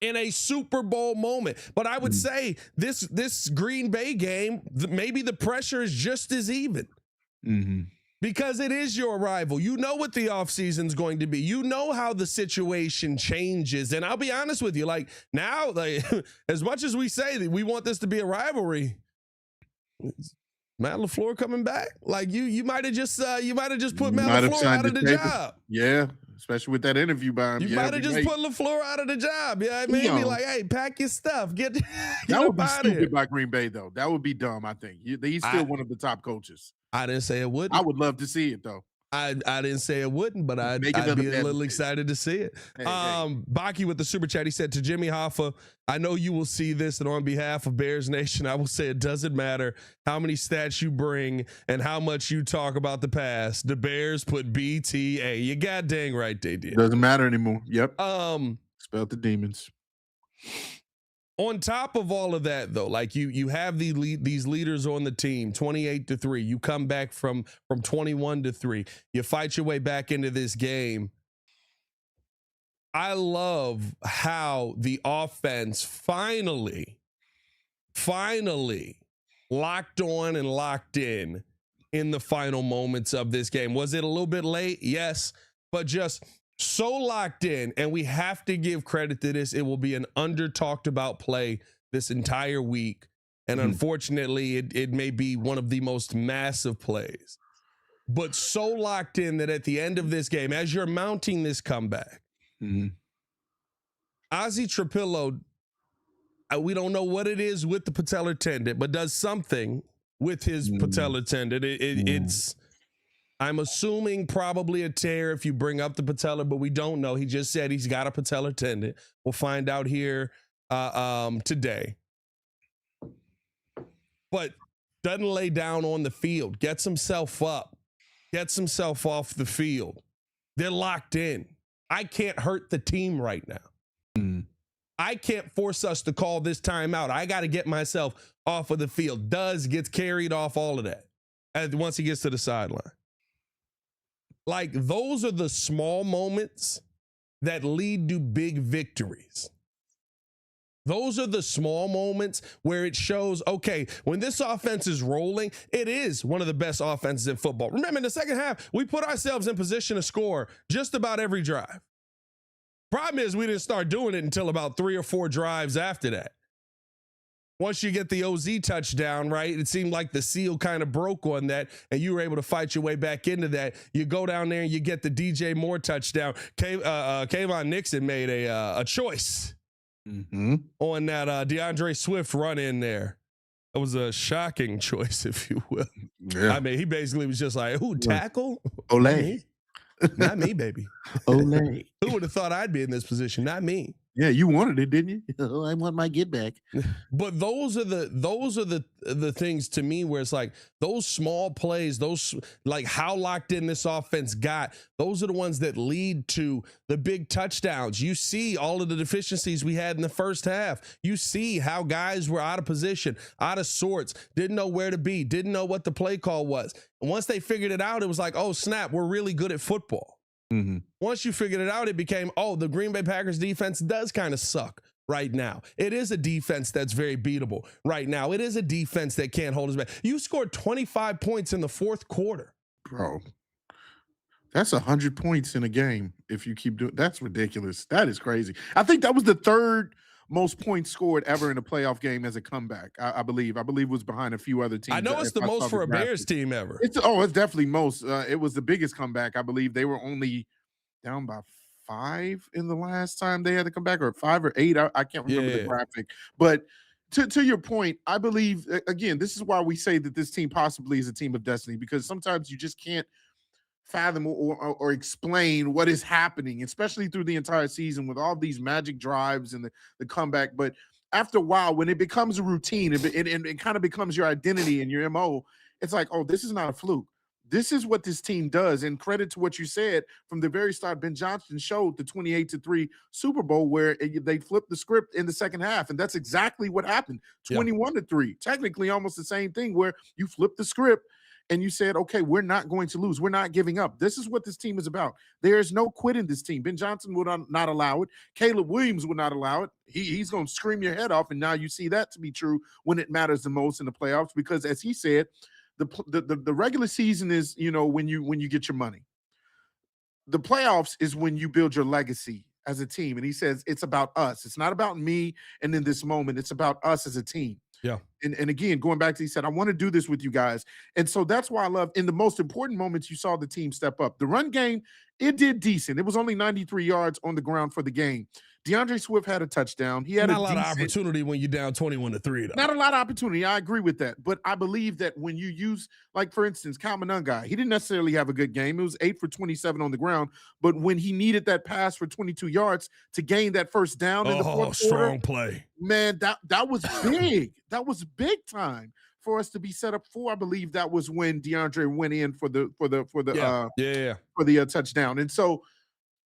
[SPEAKER 1] in a Super Bowl moment. But I would say this Green Bay game, maybe the pressure is just as even. Because it is your rival. You know what the offseason's going to be. You know how the situation changes. And I'll be honest with you, like now, like, as much as we say that we want this to be a rivalry, Matt LaFleur coming back? Like you might have just put Matt LaFleur out of the job.
[SPEAKER 3] Yeah, especially with that interview by him.
[SPEAKER 1] You might have just put LaFleur out of the job. Yeah, maybe like, hey, pack your stuff. Get
[SPEAKER 3] that would be
[SPEAKER 1] out of here.
[SPEAKER 3] stupid by Green Bay, though. That would be dumb, I think. He's still one of the top coaches.
[SPEAKER 1] I didn't say it wouldn't.
[SPEAKER 3] I would love to see it, though.
[SPEAKER 1] I didn't say it wouldn't, but I'd be a little excited to see it. Baki with the super chat, he said to Jimmy Hoffa, I know you will see this, and on behalf of Bears Nation, I will say it doesn't matter how many stats you bring and how much you talk about the past. The Bears put BTA. You god dang right they did.
[SPEAKER 3] Doesn't matter anymore. Yep. Spelled the demons.
[SPEAKER 1] On top of all of that, though, like you have these leaders on the team, 28-3. You come back from 21-3. You fight your way back into this game. I love how the offense finally locked on and locked in the final moments of this game. Was it a little bit late? Yes, but just so locked in, and we have to give credit to this. It will be an under-talked about play this entire week, and unfortunately, it may be one of the most massive plays. But so locked in that at the end of this game, as you're mounting this comeback, Ozzy Trapillo, we don't know what it is with the patellar tendon, but does something with his patellar tendon. It's I'm assuming probably a tear if you bring up the patellar, but we don't know. He just said he's got a patellar tendon. We'll find out here today. But doesn't lay down on the field, gets himself up, gets himself off the field. They're locked in. I can't hurt the team right now. I can't force us to call this timeout. I got to get myself off of the field. Gets carried off all of that once he gets to the sideline. Like, those are the small moments that lead to big victories. Those are the small moments where it shows, okay, when this offense is rolling, it is one of the best offenses in football. Remember, in the second half, we put ourselves in position to score just about every drive. Problem is, we didn't start doing it until about 3 or 4 drives after that. Once you get the OZ touchdown, right, it seemed like the seal kind of broke on that, and you were able to fight your way back into that. You go down there and you get the DJ Moore touchdown. Kayvon Nixon made a choice on that DeAndre Swift run in there. It was a shocking choice, if you will. Yeah. I mean, he basically was just like, who, tackle?
[SPEAKER 3] Olay.
[SPEAKER 1] Not me, baby.
[SPEAKER 3] Olay.
[SPEAKER 1] Who would have thought I'd be in this position? Not me.
[SPEAKER 3] Yeah, you wanted it, didn't you?
[SPEAKER 7] Oh, I want my get back.
[SPEAKER 1] But those are the things to me where it's like those small plays, those like how locked in this offense got, those are the ones that lead to the big touchdowns. You see all of the deficiencies we had in the first half. You see how guys were out of position, out of sorts, didn't know where to be, didn't know what the play call was. And once they figured it out, it was like, oh snap, we're really good at football. Once you figured it out, it became, oh, the Green Bay Packers defense does kind of suck right now. It is a defense that's very beatable right now. It is a defense that can't hold us back. You scored 25 points in the fourth quarter.
[SPEAKER 3] Bro, that's 100 points in a game if you keep doing. That's ridiculous. That is crazy. I think that was the third most points scored ever in a playoff game as a comeback. I believe it was behind a few other teams.
[SPEAKER 1] I know it's the most for a Bears team ever.
[SPEAKER 3] It's definitely most. It was the biggest comeback. I believe they were only down by 5 in the last time they had to come back, or 5 or 8. I can't remember the graphic. But to your point, I believe, again, this is why we say that this team possibly is a team of destiny, because sometimes you just can't fathom or explain what is happening, especially through the entire season with all these magic drives and the comeback. But after a while, when it becomes a routine, it kind of becomes your identity and your MO, it's like, oh, this is not a fluke. This is what this team does. And credit to what you said from the very start, Ben Johnson showed the 28-3 Super Bowl where they flipped the script in the second half. And that's exactly what happened. 21-3, technically almost the same thing, where you flip the script and you said, okay, we're not going to lose. We're not giving up. This is what this team is about. There is no quit in this team. Ben Johnson would not allow it. Caleb Williams would not allow it. He's going to scream your head off. And now you see that to be true when it matters the most in the playoffs, because as he said, the regular season is, when you get your money. The playoffs is when you build your legacy as a team. And he says, it's about us. It's not about me and in this moment. It's about us as a team.
[SPEAKER 1] Yeah.
[SPEAKER 3] And again, going back to, he said, I want to do this with you guys. And so that's why I love, in the most important moments, you saw the team step up. The run game, it did decent. It was only 93 yards on the ground for the game. DeAndre Swift had a touchdown. He had
[SPEAKER 1] not a lot of opportunity when you're down 21-3, though.
[SPEAKER 3] Not a lot of opportunity. I agree with that. But I believe that when you use, like, for instance, Kyle Monangai, he didn't necessarily have a good game. It was 8 for 27 on the ground. But when he needed that pass for 22 yards to gain that first down in the fourth quarter,
[SPEAKER 1] strong play.
[SPEAKER 3] Man, that was big. That was big time for us to be set up for. I believe that was when DeAndre went in for the touchdown. And so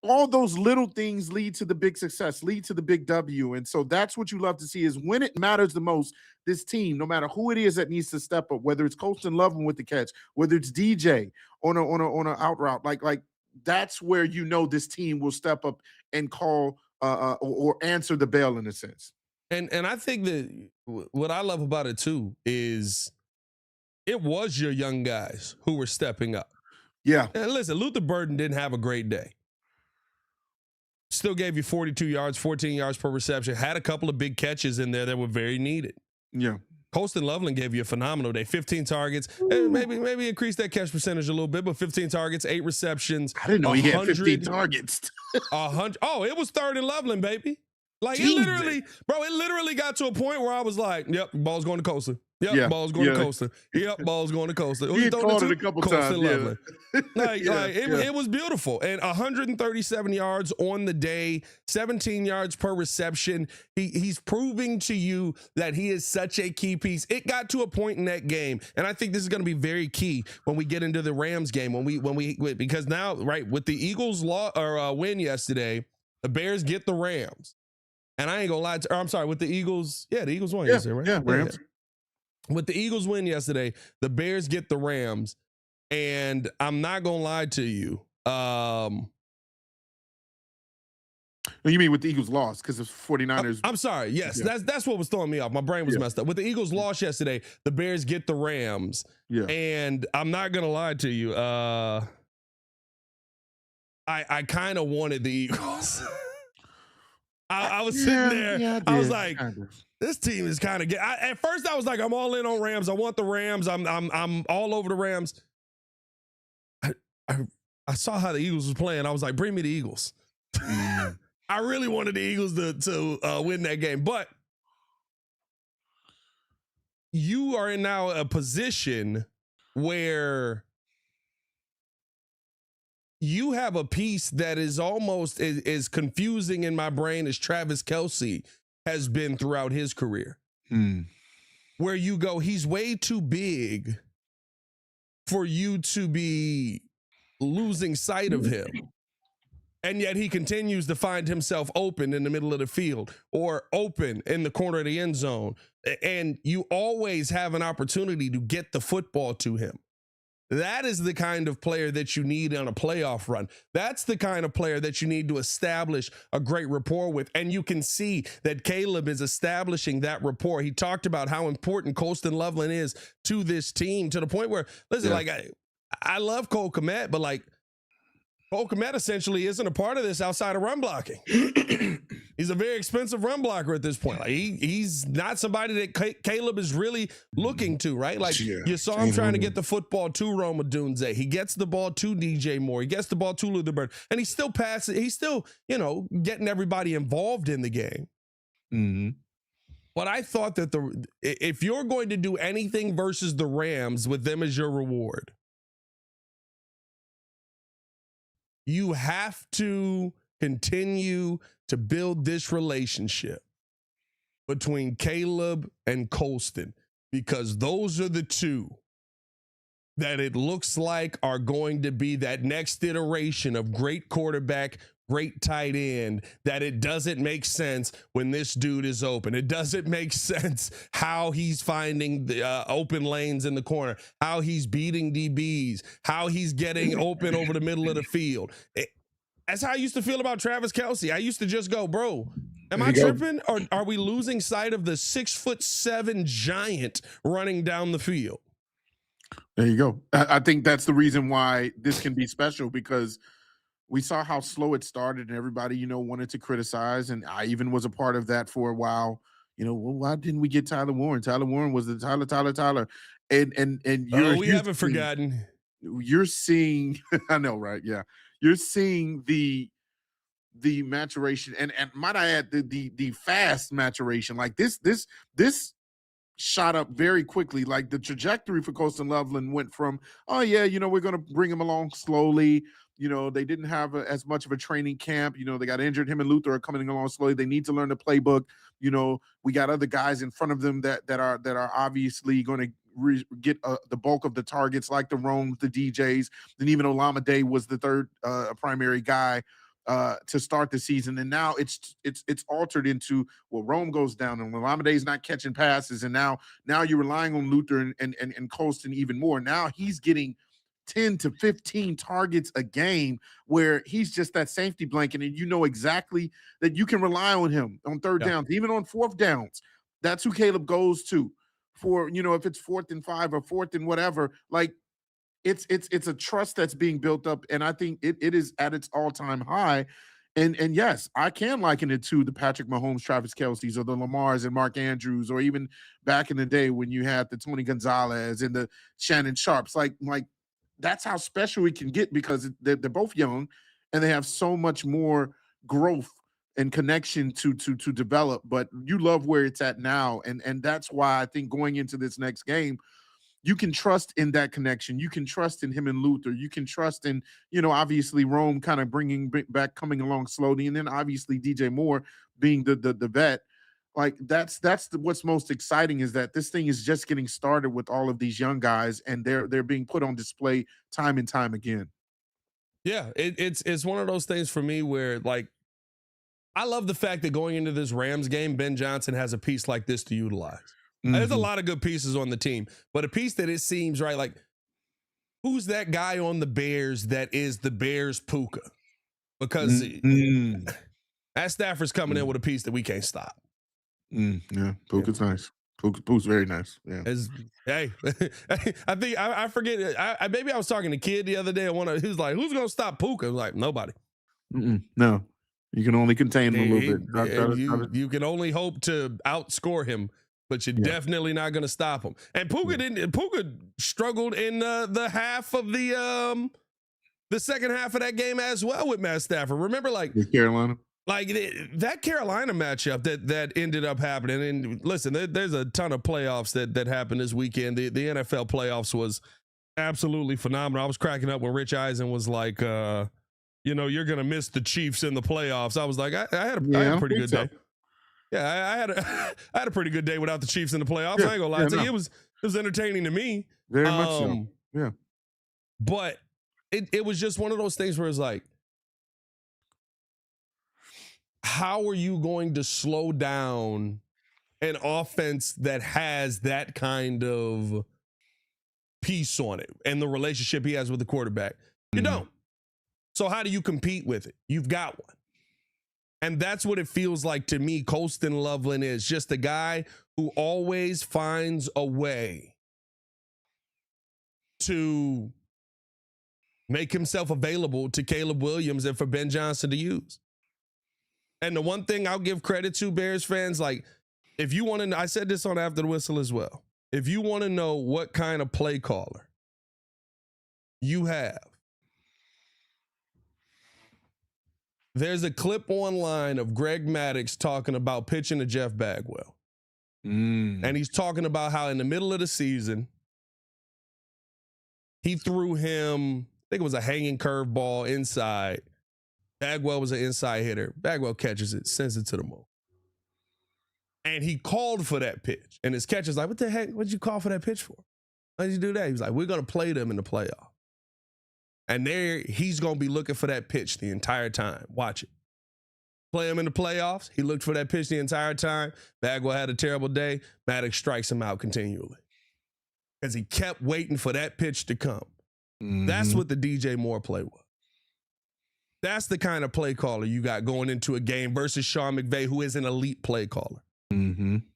[SPEAKER 3] all those little things lead to the big success, lead to the big W. And so that's what you love to see, is when it matters the most, this team, no matter who it is that needs to step up, whether it's Colston Loveland with the catch, whether it's DJ on a out route, like that's where this team will step up and call or answer the bell in a sense.
[SPEAKER 1] And I think that what I love about it too is it was your young guys who were stepping up.
[SPEAKER 3] Yeah.
[SPEAKER 1] And listen, Luther Burden didn't have a great day. Still gave you 42 yards, 14 yards per reception. Had a couple of big catches in there that were very needed.
[SPEAKER 3] Yeah.
[SPEAKER 1] Colston Loveland gave you a phenomenal day. 15 targets. Maybe increase that catch percentage a little bit, but 15 targets, 8 receptions.
[SPEAKER 3] I didn't know he had 15 targets.
[SPEAKER 1] 100. Oh, it was third and Loveland, baby. Like, it literally got to a point where I was like, yep, ball's going to Colston. Yep, ball's going to Colston. Yep, ball's going to Colston.
[SPEAKER 3] He caught it a couple times.
[SPEAKER 1] It was beautiful. And 137 yards on the day, 17 yards per reception. He's proving to you that he is such a key piece. It got to a point in that game, and I think this is going to be very key when we get into the Rams game. Because now, right, with the Eagles win yesterday, the Bears get the Rams. And I ain't gonna lie I'm sorry, with the Eagles, the Eagles won yesterday, right?
[SPEAKER 3] Yeah, Rams.
[SPEAKER 1] With the Eagles win yesterday, the Bears get the Rams, and I'm not gonna lie to you.
[SPEAKER 3] You mean with the Eagles lost because it's 49ers?
[SPEAKER 1] I'm sorry. Yes, that's what was throwing me off. My brain was messed up. With the Eagles lost yesterday, the Bears get the Rams, and I'm not gonna lie to you. I kind of wanted the Eagles. I was sitting there. I was like, this team is kind of good. At first, I was like, I'm all in on Rams. I want the Rams. I'm all over the Rams. I saw how the Eagles was playing. I was like, bring me the Eagles. I really wanted the Eagles to win that game. But you are in now a position where you have a piece that is almost as confusing in my brain as Travis Kelce has been throughout his career. Where you go, he's way too big for you to be losing sight of him. And yet he continues to find himself open in the middle of the field or open in the corner of the end zone. And you always have an opportunity to get the football to him. That is the kind of player that you need on a playoff run. That's the kind of player that you need to establish a great rapport with. And you can see that Caleb is establishing that rapport. He talked about how important Colston Loveland is to this team, to the point where, listen, like, I love Cole Kmet, but like, Cole Kmet essentially isn't a part of this outside of run blocking. He's a very expensive run blocker at this point. Like, he's not somebody that Caleb is really looking to, right? Like, you saw him trying to get the football to Rome Odunze. He gets the ball to DJ Moore. He gets the ball to Luther Burden. And he's still passing. He's still, getting everybody involved in the game.
[SPEAKER 3] Mm-hmm.
[SPEAKER 1] But I thought that if you're going to do anything versus the Rams with them as your reward, you have to continue to build this relationship between Caleb and Colston, because those are the two that it looks like are going to be that next iteration of great quarterback, great tight end that it doesn't make sense when this dude is open. It doesn't make sense how he's finding the open lanes in the corner, how he's beating DBs, how he's getting open over the middle of the field. That's how I used to feel about Travis Kelce. I used to just go, bro, am I tripping? Or are we losing sight of the 6'7" giant running down the field?
[SPEAKER 3] There you go. I think that's the reason why this can be special, because we saw how slow it started and everybody, wanted to criticize. And I even was a part of that for a while. Well, why didn't we get Tyler Warren? Tyler Warren was the Tyler. And
[SPEAKER 1] we haven't forgotten.
[SPEAKER 3] You're seeing, I know, right? Yeah. You're seeing the maturation and might I add the fast maturation. Like this shot up very quickly. Like the trajectory for Colston Loveland went from, oh yeah, we're going to bring him along slowly. They didn't have as much of a training camp. They got injured. Him and Luther are coming along slowly. They need to learn the playbook. We got other guys in front of them that are obviously going to get the bulk of the targets, like the Romes, the DJs. Then even Olamide was the third primary guy to start the season, and now it's altered into, well, Rome goes down and Olamide's not catching passes, and now you're relying on Luther and Colston even more. Now he's getting 10 to 15 targets a game, where he's just that safety blanket, and exactly that you can rely on him on third downs, even on fourth downs. That's who Caleb goes to for, if it's 4th and 5 or 4th and whatever. Like it's a trust that's being built up, and I think it is at its all-time high. And yes, I can liken it to the Patrick Mahomes, Travis Kelce's, or the Lamars and Mark Andrews, or even back in the day when you had the Tony Gonzalez and the Shannon Sharps. Like that's how special it can get, because they're both young and they have so much more growth and connection to develop. But you love where it's at now, and that's why I think going into this next game, you can trust in that connection. You can trust in him and Luther. You can trust in, obviously Rome kind of bringing back, coming along slowly, and then obviously DJ Moore being the vet. Like that's what's most exciting, is that this thing is just getting started with all of these young guys, and they're being put on display time and time again.
[SPEAKER 1] Yeah, it's one of those things for me where, like, I love the fact that going into this Rams game, Ben Johnson has a piece like this to utilize. Mm-hmm. There's a lot of good pieces on the team, but a piece that it seems right, like, who's that guy on the Bears that is the Bears Puka? Because that Stafford's coming in with a piece that we can't stop.
[SPEAKER 3] Yeah, Puka's nice. Puka's very nice. Yeah.
[SPEAKER 1] Hey, I think I forget. Maybe I was talking to Kid the other day. He was like, "Who's gonna stop Puka?" I was like, nobody.
[SPEAKER 3] No, you can only contain him a little bit.
[SPEAKER 1] You can only hope to outscore him, but you're definitely not going to stop him. And Puka struggled in the half of the second half of that game as well with Matt Stafford. Remember, like
[SPEAKER 3] Carolina,
[SPEAKER 1] like that Carolina matchup that ended up happening. And listen, there's a ton of playoffs that happened this weekend. The NFL playoffs was absolutely phenomenal. I was cracking up when Rich Eisen was like, you're going to miss the Chiefs in the playoffs. I was like, I had a pretty good day. Yeah, I had a pretty good day without the Chiefs in the playoffs. I ain't gonna lie to you. It was entertaining to me.
[SPEAKER 3] Very much so. Yeah.
[SPEAKER 1] But it was just one of those things where it's like, how are you going to slow down an offense that has that kind of piece on it and the relationship he has with the quarterback? You don't. So how do you compete with it? You've got one. And that's what it feels like to me. Colston Loveland is just a guy who always finds a way to make himself available to Caleb Williams and for Ben Johnson to use. And the one thing I'll give credit to, Bears fans, like, if you want to, I said this on After the Whistle as well. If you want to know what kind of play caller you have, there's a clip online of Greg Maddux talking about pitching to Jeff Bagwell. And he's talking about how in the middle of the season, he threw him, I think it was a hanging curveball inside. Bagwell was an inside hitter. Bagwell catches it, sends it to the moon. And he called for that pitch. And his catcher's like, what the heck? What'd you call for that pitch for? Why did you do that? He was like, we're going to play them in the playoff. And there, he's going to be looking for that pitch the entire time. Watch it. Play him in the playoffs. He looked for that pitch the entire time. Bagwell had a terrible day. Maddox strikes him out continually because he kept waiting for that pitch to come. That's what the DJ Moore play was. That's the kind of play caller you got going into a game versus Sean McVay, who is an elite play caller.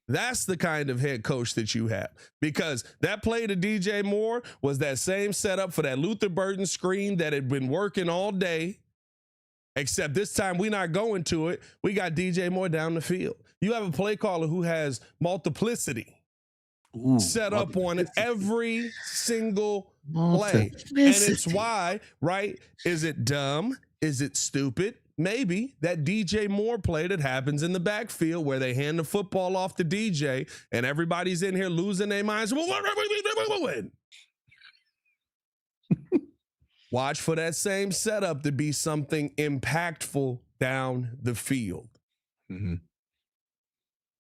[SPEAKER 1] That's the kind of head coach that you have, because that play to DJ Moore was that same setup for that Luther Burden screen that had been working all day, except this time we're not going to it. We got DJ Moore down the field. You have a play caller who has multiplicity set up on every single play. And it's why, right? Is it dumb? Is it stupid? Maybe that DJ Moore play that happens in the backfield where they hand the football off to DJ and everybody's in here losing their minds. Watch for that same setup to be something impactful down the field.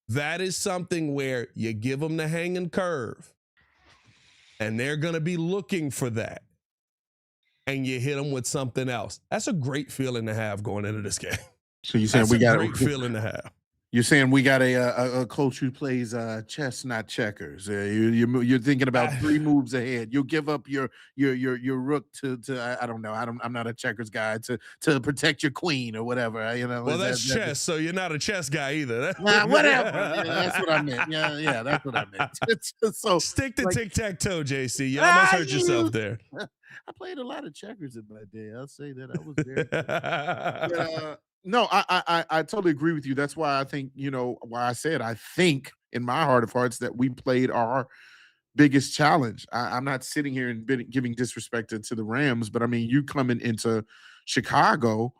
[SPEAKER 1] That is something where you give them the hanging curve and they're going to be looking for that. And you hit them with something else. That's a great feeling to have going into this game.
[SPEAKER 3] So you're saying we got
[SPEAKER 1] a great feeling to have.
[SPEAKER 3] You're saying we got a coach who plays chess, not checkers. You're thinking about 3 moves ahead. You'll give up your rook to I don't know. I'm not a checkers guy to protect your queen or whatever. You know.
[SPEAKER 1] Well, that's chess. So you're not a chess guy either.
[SPEAKER 3] Whatever. Yeah, that's what I meant. Yeah, that's what I meant. So
[SPEAKER 1] stick to tic-tac-toe, JC. You almost hurt yourself there.
[SPEAKER 3] I played a lot of checkers in my day. I'll say that I was there. But, no, I totally agree with you. That's why I think, why I said I think in my heart of hearts that we played our biggest challenge. I'm not sitting here and giving disrespect to the Rams, but I mean, you coming into Chicago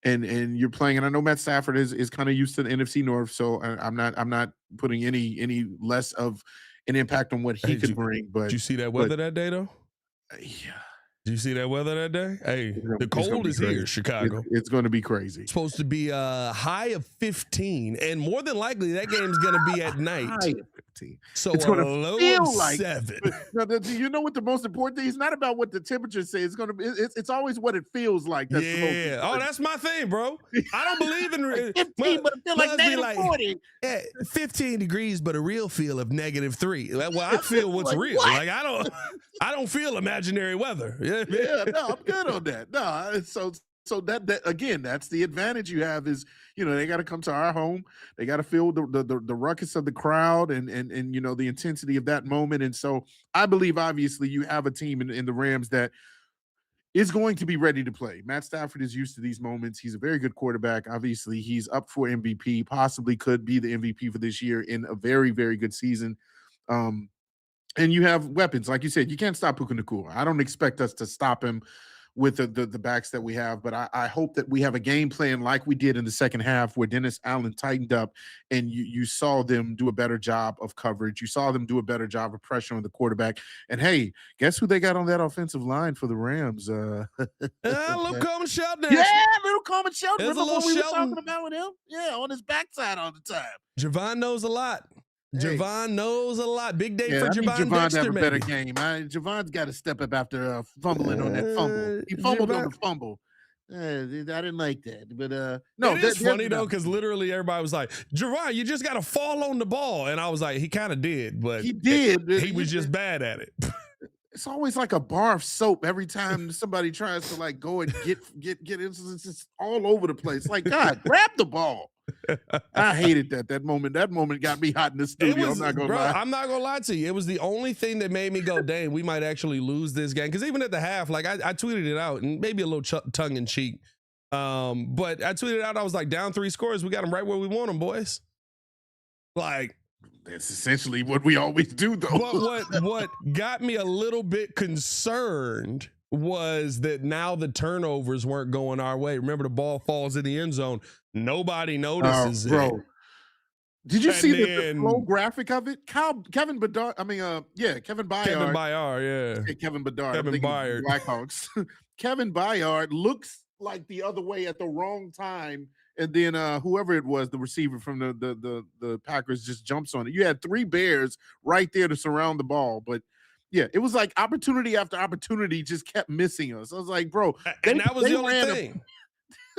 [SPEAKER 3] and you're playing, and I know Matt Stafford is kind of used to the NFC North, so I'm not putting any less of an impact on what he could bring. But
[SPEAKER 1] did you see that weather that day though?
[SPEAKER 3] Yeah.
[SPEAKER 1] Did you see that weather that day? Hey, the cold is here, Chicago.
[SPEAKER 3] It's going to be crazy.
[SPEAKER 1] It's supposed to be a high of 15, and more than likely that game's going to be at night.
[SPEAKER 3] High of 15.
[SPEAKER 1] So
[SPEAKER 3] it's going to
[SPEAKER 1] low
[SPEAKER 3] feel
[SPEAKER 1] of
[SPEAKER 3] like
[SPEAKER 1] 7.
[SPEAKER 3] Do you know what the most important thing is? Not about what the temperature says. It's going to be. It's always what it feels like. That's
[SPEAKER 1] yeah. Oh, that's my thing, bro. I don't believe in
[SPEAKER 3] 15, but it feels like negative 40.
[SPEAKER 1] Yeah, 15 degrees, but a real feel of -3. Well, I feel what's real.
[SPEAKER 3] What?
[SPEAKER 1] Like I don't feel imaginary weather.
[SPEAKER 3] Yeah, no, I'm good on that. No, so that again, that's the advantage you have is, they got to come to our home. They got to feel the ruckus of the crowd and the intensity of that moment. And so I believe obviously you have a team in the Rams that is going to be ready to play. Matt Stafford is used to these moments. He's a very good quarterback. Obviously, he's up for MVP, possibly could be the MVP for this year in a very, very good season. And you have weapons. Like you said, you can't stop Puka Nacua. I don't expect us to stop him with the backs that we have, but I hope that we have a game plan like we did in the second half where Dennis Allen tightened up and you saw them do a better job of coverage. You saw them do a better job of pressure on the quarterback. And, hey, guess who they got on that offensive line for the Rams?
[SPEAKER 1] Little Coleman Shelton.
[SPEAKER 3] Yeah, little Coleman Shelton.
[SPEAKER 1] There's
[SPEAKER 3] Remember
[SPEAKER 1] a
[SPEAKER 3] what we
[SPEAKER 1] little
[SPEAKER 3] were
[SPEAKER 1] Shelton.
[SPEAKER 3] talking about with him? Yeah, on his backside all the time.
[SPEAKER 1] Javon knows a lot.
[SPEAKER 3] Hey.
[SPEAKER 1] Javon knows a lot. Big day for
[SPEAKER 3] I need
[SPEAKER 1] Javon
[SPEAKER 3] Javon
[SPEAKER 1] Dexter,
[SPEAKER 3] to have a better
[SPEAKER 1] maybe.
[SPEAKER 3] game. Javon's got to step up after fumbling on that fumble. He fumbled on the fumble. I didn't like that, but no,
[SPEAKER 1] it is funny though because literally everybody was like, "Javon, you just got to fall on the ball," and I was like, "He kind of did, but
[SPEAKER 3] he did.
[SPEAKER 1] He was just bad at it."
[SPEAKER 3] It's always like a bar of soap every time somebody tries to like go and get it's just all over the place. Like, God, grab the ball. I hated that moment. That moment got me hot in the studio. I'm not gonna lie.
[SPEAKER 1] I'm not gonna lie to you. It was the only thing that made me go, "Dang, we might actually lose this game." Because even at the half, like I tweeted it out, and maybe a little tongue in cheek, but I tweeted out, I was like, "Down 3 scores, we got them right where we want them, boys." Like.
[SPEAKER 3] That's essentially what we always do, though.
[SPEAKER 1] But what got me a little bit concerned was that now the turnovers weren't going our way. Remember, the ball falls in the end zone. Nobody notices
[SPEAKER 3] bro.
[SPEAKER 1] it.
[SPEAKER 3] Did you see the flow graphic of it? Kevin Bedard. I mean, Kevin Byard.
[SPEAKER 1] Kevin Byard, yeah.
[SPEAKER 3] Kevin Bedard.
[SPEAKER 1] Kevin Byard.
[SPEAKER 3] Blackhawks. Kevin Byard looks like the other way at the wrong time. And then whoever it was, the receiver from the Packers just jumps on it. You had 3 Bears right there to surround the ball. But, Yeah, it was like opportunity after opportunity just kept missing us. I was like, bro,
[SPEAKER 1] and that was
[SPEAKER 3] they
[SPEAKER 1] the only
[SPEAKER 3] ran a-
[SPEAKER 1] thing.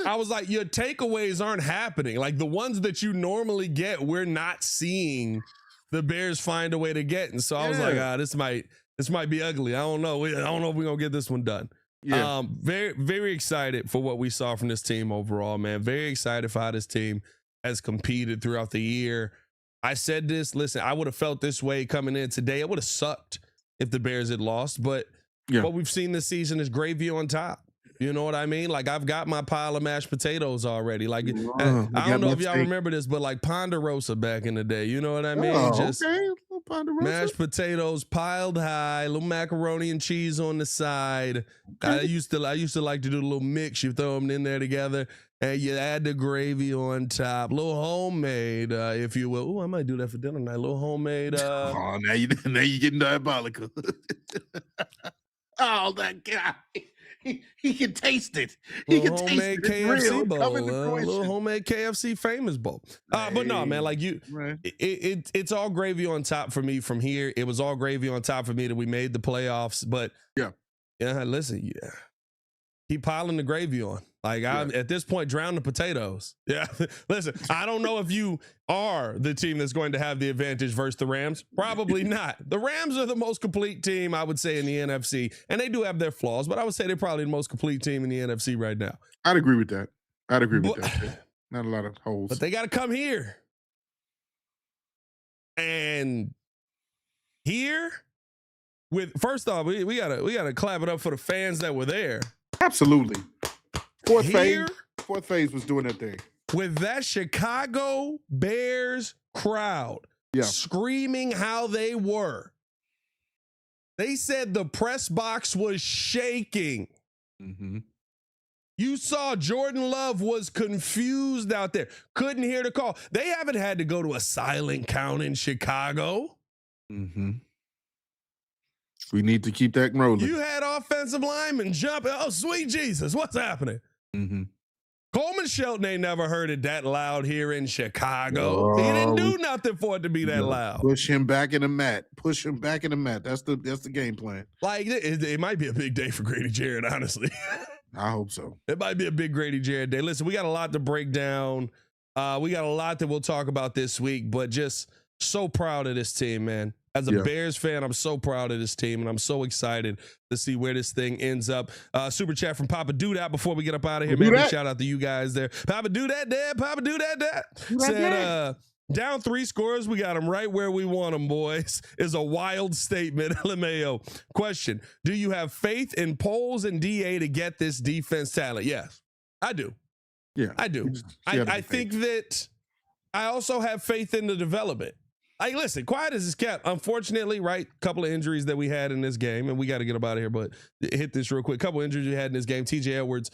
[SPEAKER 1] I was like, your takeaways aren't happening. Like the ones that you normally get, we're not seeing the Bears find a way to get. And so I was like, this might be ugly. I don't know. I don't know if we're gonna get this one done.
[SPEAKER 3] Yeah.
[SPEAKER 1] Very, very excited for what we saw from this team overall, man. Very excited for how this team has competed throughout the year. I said this, listen, I would have felt this way coming in today. It would have sucked if the Bears had lost, but what we've seen this season is gravy on top. You know what I mean? Like I've got my pile of mashed potatoes already. Like I don't know if y'all remember this, but like Ponderosa back in the day. You know what I mean? Just mashed potatoes piled high, little macaroni and cheese on the side. I used to like to do a little mix. You throw them in there together, and you add the gravy on top. Little homemade, if you will. Oh, I might do that for dinner tonight. Little homemade.
[SPEAKER 3] Oh, now you getting diabolical. Oh, that guy. He can taste it. He can taste
[SPEAKER 1] homemade
[SPEAKER 3] it.
[SPEAKER 1] KFC bowl, little homemade KFC famous bowl. But no, man, like it's all gravy on top for me from here. It was all gravy on top for me that we made the playoffs. But listen, keep piling the gravy on. Like I'm at this point, drown the potatoes. Yeah, listen, I don't know if you are the team that's going to have the advantage versus the Rams. Probably not. The Rams are the most complete team, I would say, in the NFC, and they do have their flaws, but I would say they're probably the most complete team in the NFC right now.
[SPEAKER 3] I'd agree with that. Not a lot of holes,
[SPEAKER 1] but they got to come here, and here with first off, we gotta clap it up for the fans that were there.
[SPEAKER 3] Absolutely. Fourth phase was doing that thing.
[SPEAKER 1] With that Chicago Bears crowd screaming how they were. They said the press box was shaking.
[SPEAKER 3] Mm-hmm.
[SPEAKER 1] You saw Jordan Love was confused out there. Couldn't hear the call. They haven't had to go to a silent count in Chicago.
[SPEAKER 3] Mm-hmm. We need to keep that rolling.
[SPEAKER 1] You had offensive linemen jumping. Oh, sweet Jesus, what's happening?
[SPEAKER 3] Mm-hmm.
[SPEAKER 1] Coleman Shelton ain't never heard it that loud here in Chicago. He didn't do nothing for it to be that loud.
[SPEAKER 3] Push him back in the mat. Push him back in the mat. That's the game plan.
[SPEAKER 1] Like it might be a big day for Grady Jarrett, honestly.
[SPEAKER 3] I hope so.
[SPEAKER 1] It might be a big Grady Jarrett day. Listen, we got a lot to break down. We got a lot that we'll talk about this week, but just so proud of this team, man. As a Bears fan, I'm so proud of this team, and I'm so excited to see where this thing ends up. Super chat from Papa Do That before we get up out of here, man. Big shout out to you guys there. Papa Do That, Dad. Papa Do That, Dad. Said, down 3 scores, we got them right where we want them, boys, is a wild statement. LMAO. Question, do you have faith in Poles and DA to get this defense talent? Yes, I do.
[SPEAKER 3] Yeah,
[SPEAKER 1] I do. I think that I also have faith in the development. Like, listen, quiet as it's kept. Unfortunately, right, couple of injuries that we had in this game, and we got to get up out of here, but hit this real quick. Couple of injuries we had in this game. TJ Edwards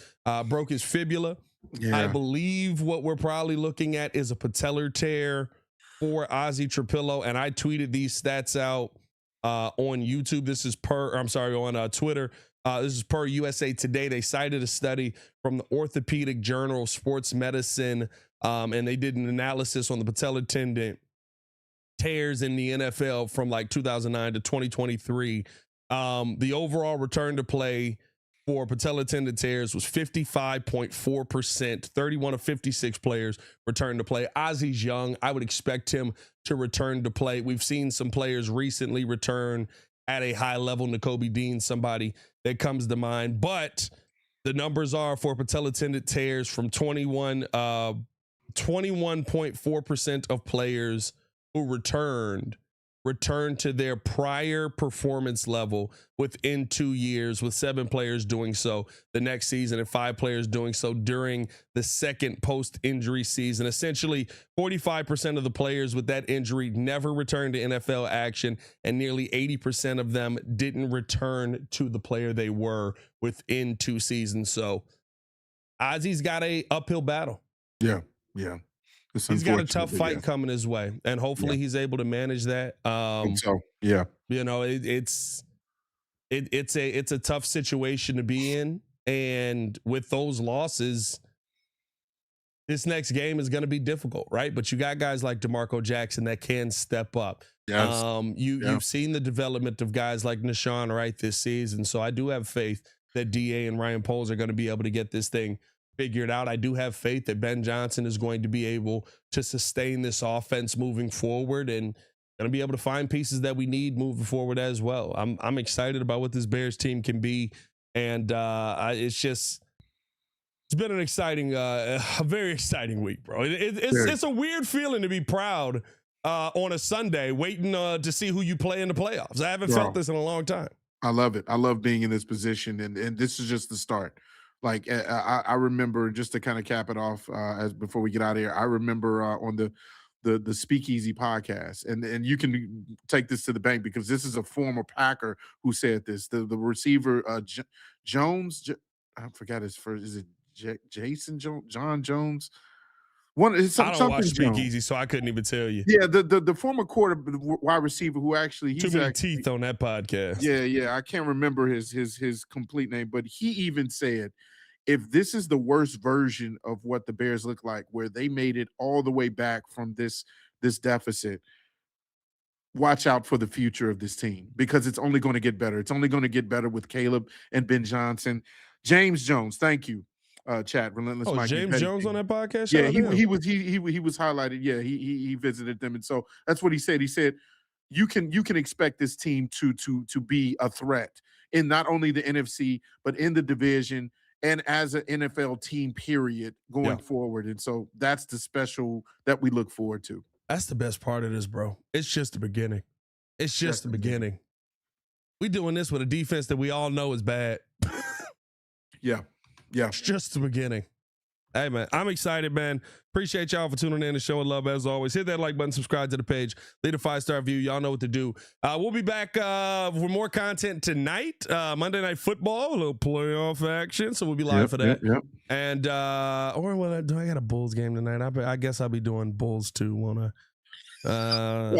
[SPEAKER 1] broke his fibula. Yeah. I believe what we're probably looking at is a patellar tear for Ozzy Trapillo, and I tweeted these stats out on YouTube. This is on Twitter. This is per USA Today. They cited a study from the Orthopedic Journal of Sports Medicine, and they did an analysis on the patellar tendon tears in the NFL from like 2009 to 2023. The overall return to play for patellar tendon tears was 55.4%. 31 of 56 players returned to play. Ozzy's young. I would expect him to return to play. We've seen some players recently return at a high level. Nakobe Dean, somebody that comes to mind. But the numbers are for patellar tendon tears from 21.4% of players who returned to their prior performance level within 2 years, with 7 players doing so the next season and 5 players doing so during the second post-injury season. Essentially, 45% of the players with that injury never returned to NFL action, and nearly 80% of them didn't return to the player they were within 2 seasons. So Ozzy's got a uphill battle.
[SPEAKER 3] Yeah.
[SPEAKER 1] He's got a tough fight coming his way, and hopefully he's able to manage that. You know, it's a tough situation to be in, and with those losses, this next game is going to be difficult, right? But you got guys like DeMarco Jackson that can step up.
[SPEAKER 3] Yes.
[SPEAKER 1] You've seen the development of guys like Nashawn Wright this season, so I do have faith that DA and Ryan Poles are going to be able to get this thing figured out. I do have faith that Ben Johnson is going to be able to sustain this offense moving forward and going to be able to find pieces that we need moving forward as well. I'm excited about what this Bears team can be, and it's been an exciting, a very exciting week, bro. It's a weird feeling to be proud on a Sunday, waiting to see who you play in the playoffs. I haven't felt this in a long time.
[SPEAKER 3] I love it. I love being in this position, and this is just the start. Like I remember, just to kind of cap it off as before we get out of here, I remember on the Speakeasy podcast, and you can take this to the bank because this is a former Packer who said this. The receiver Jones, I forgot his first. Is it Jason Jones? John Jones?
[SPEAKER 1] I don't watch Speakeasy, so I couldn't even tell you.
[SPEAKER 3] Yeah, the former wide receiver who actually
[SPEAKER 1] too many teeth on that podcast.
[SPEAKER 3] Yeah, I can't remember his complete name, but he even said, if this is the worst version of what the Bears look like, where they made it all the way back from this deficit, watch out for the future of this team because it's only going to get better. It's only going to get better with Caleb and Ben Johnson. James Jones, thank you. Chat Relentless Mike.
[SPEAKER 1] James Jones on that podcast?
[SPEAKER 3] Yeah, he was highlighted. Yeah, he visited them, and so that's what he said. He said you can expect this team to be a threat in not only the NFC but in the division and as an NFL team, period, going forward. And so that's the special that we look forward to.
[SPEAKER 1] That's the best part of this, bro. It's just the beginning. It's just the beginning. We doing this with a defense that we all know is bad.
[SPEAKER 3] Yeah.
[SPEAKER 1] It's just the beginning. Hey, man, I'm excited, man. Appreciate y'all for tuning in and showing love as always. Hit that like button, subscribe to the page, leave a 5-star review. Y'all know what to do. We'll be back for more content tonight. Monday Night Football, a little playoff action, so we'll be live for that.
[SPEAKER 3] Yep.
[SPEAKER 1] And do I got a Bulls game tonight? I guess I'll be doing Bulls too, won't I?
[SPEAKER 3] I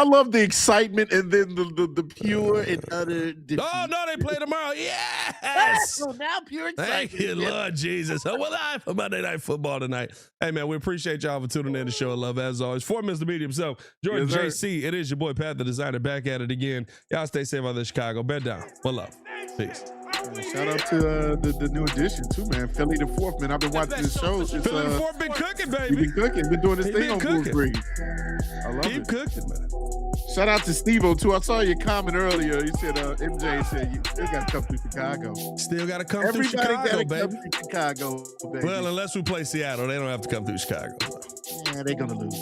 [SPEAKER 3] love the excitement and then the pure and utter defeat.
[SPEAKER 1] Oh no, they play tomorrow. Yes.
[SPEAKER 3] So now pure excitement.
[SPEAKER 1] Thank you, Lord Jesus. So we're live for Monday Night Football tonight. Hey man, we appreciate y'all for tuning in to show love as always. For Mr. Media himself, Jordan JC, it is your boy Pat the Designer back at it again. Y'all stay safe out there, Chicago. Bed down. One love. Peace.
[SPEAKER 3] Shout out to the new edition too, man. Philly the Fourth, man. I've been watching this show.
[SPEAKER 1] Philly the Fourth been cooking, baby.
[SPEAKER 3] Been cooking. Been doing this thing on Blue Breeze. I love
[SPEAKER 1] Keep cooking, man.
[SPEAKER 3] Shout out to Steve-O too. I saw your comment earlier. You said MJ said you still got to come through Chicago.
[SPEAKER 1] Still got to come through Chicago, baby.
[SPEAKER 3] Come through Chicago, baby.
[SPEAKER 1] Well, unless we play Seattle, they don't have to come through Chicago.
[SPEAKER 3] Yeah, they're gonna lose.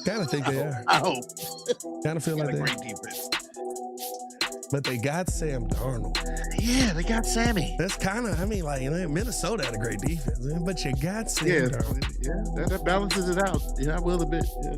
[SPEAKER 1] Kind of think they are.
[SPEAKER 3] I hope.
[SPEAKER 1] Kind of feel like they
[SPEAKER 3] great defense.
[SPEAKER 1] But they got Sam Darnold.
[SPEAKER 3] Yeah, they got Sammy.
[SPEAKER 1] That's kind of, Minnesota had a great defense, man, but you got Sam Darnold.
[SPEAKER 3] Yeah, that balances it out. Yeah, I will a bit. Yeah.